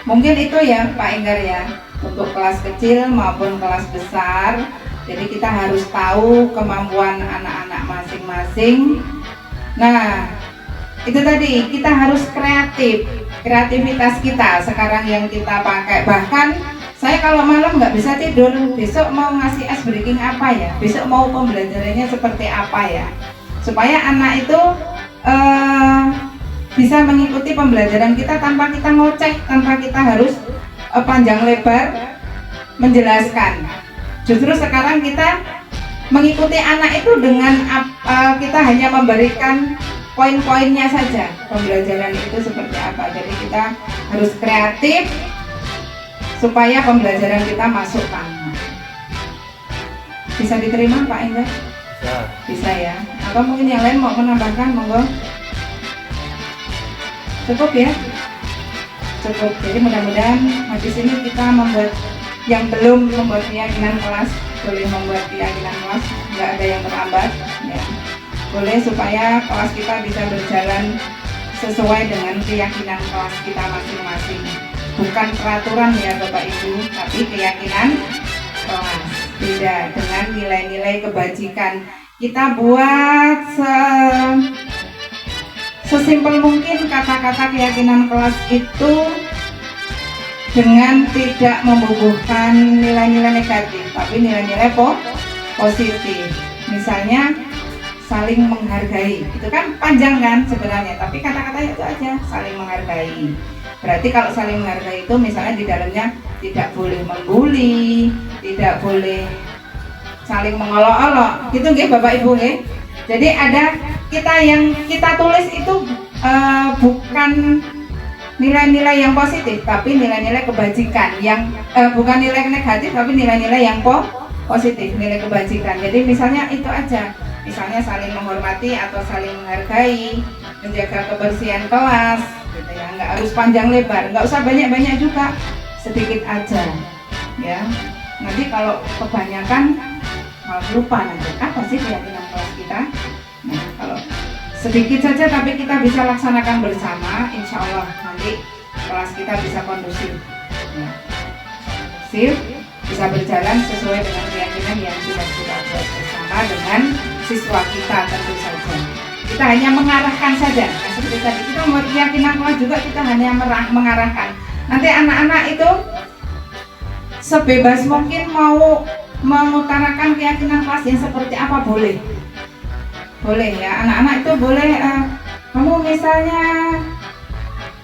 mungkin itu ya Pak Enggar ya, untuk kelas kecil maupun kelas besar. Jadi kita harus tahu kemampuan anak-anak masing-masing. Nah, itu tadi kita harus kreatif. Kreativitas kita sekarang yang kita pakai. Bahkan saya kalau malam nggak bisa tidur, besok mau ngasih ice breaking apa ya? Besok mau pembelajarannya seperti apa ya? Supaya anak itu bisa mengikuti pembelajaran kita tanpa kita ngoceh, tanpa kita harus panjang lebar menjelaskan. Justru sekarang kita mengikuti anak itu dengan kita hanya memberikan poin-poinnya saja, pembelajaran itu seperti apa. Jadi kita harus kreatif supaya pembelajaran kita masuk tangan. Bisa diterima Pak Enggar? Ya. Bisa ya. Atau mungkin yang lain mau menambahkan, monggo. Cukup ya? Cukup. Jadi mudah-mudahan habis ini kita membuat yang belum membuat keyakinan kelas, boleh membuat keyakinan kelas, nggak ada yang terlambat ya. Boleh supaya kelas kita bisa berjalan sesuai dengan keyakinan kelas kita masing-masing. Bukan peraturan ya Bapak Ibu, tapi keyakinan kelas. Beda dengan nilai-nilai kebajikan. Kita buat sesimpel mungkin kata-kata keyakinan kelas itu dengan tidak membubuhkan nilai-nilai negatif, tapi nilai-nilai positif. Misalnya saling menghargai, itu kan panjang kan sebenarnya, tapi kata-katanya itu aja, saling menghargai. Berarti kalau saling menghargai itu misalnya di dalamnya tidak boleh membuli, tidak boleh saling mengolok-olok, gitu nggih Bapak Ibu nggih. Jadi ada kita yang kita tulis itu bukan nilai-nilai yang positif, tapi nilai-nilai kebajikan yang bukan nilai negatif, tapi nilai-nilai yang positif, nilai kebajikan. Jadi misalnya itu aja, misalnya saling menghormati atau saling menghargai, menjaga kebersihan kelas, gitu ya. Nggak harus panjang lebar, nggak usah banyak-banyak juga, sedikit aja, ya. Nanti kalau kebanyakan malah lupa nanti apa sih keyakinan kelas kita. Nah, kalau sedikit saja tapi kita bisa laksanakan bersama, insya Allah nanti kelas kita bisa kondusif ya. Sip, bisa berjalan sesuai dengan keyakinan yang sudah kita buat bersama dengan siswa kita tentu saja. Kita hanya mengarahkan saja, ya, seperti tadi kita membuat keyakinan kelas juga, kita hanya mengarahkan. Nanti anak-anak itu sebebas mungkin mau mengutarakan keyakinan kelas yang seperti apa boleh. Boleh ya, anak-anak itu boleh kamu misalnya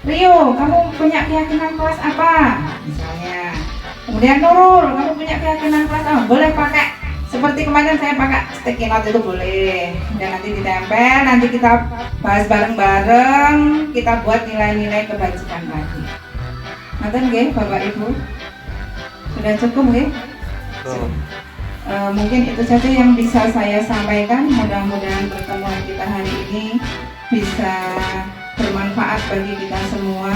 Rio, kamu punya keyakinan kelas apa? Misalnya. Kemudian Nurul, kamu punya keyakinan kelas apa? Boleh pakai seperti kemarin saya pakai sticky note itu boleh. Dan nanti ditempel, nanti kita bahas bareng-bareng, kita buat nilai-nilai kebajikan lagi. Nanti nggih Bapak Ibu? Sudah cukup nggih? Mungkin itu saja yang bisa saya sampaikan. Mudah-mudahan pertemuan kita hari ini bisa bermanfaat bagi kita semua,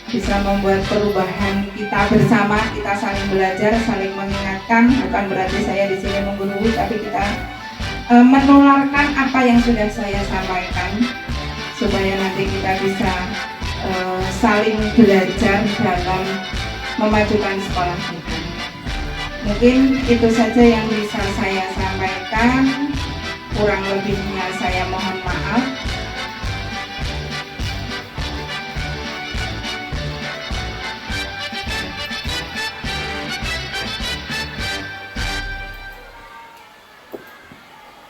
bisa membuat perubahan kita bersama, kita saling belajar, saling mengingatkan. Bukan berarti saya di sini menggurui, tapi kita menularkan apa yang sudah saya sampaikan, supaya nanti kita bisa saling belajar dalam memajukan sekolah kita. Mungkin itu saja yang bisa saya sampaikan, kurang lebihnya saya mohon maaf.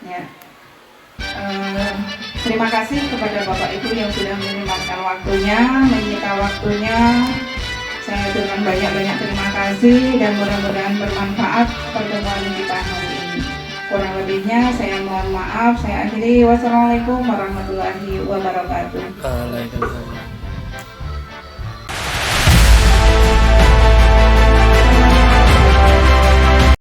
Ya. Terima kasih kepada Bapak Ibu yang sudah menyempatkan waktunya, menyita waktunya. Saya dengan banyak-banyak terima kasih dan mudah-mudahan bermanfaat pertemuan kita hari ini. Kurang lebihnya saya mohon maaf. Saya akhiri. Wassalamualaikum warahmatullahi wabarakatuh. Waalaikumsalam.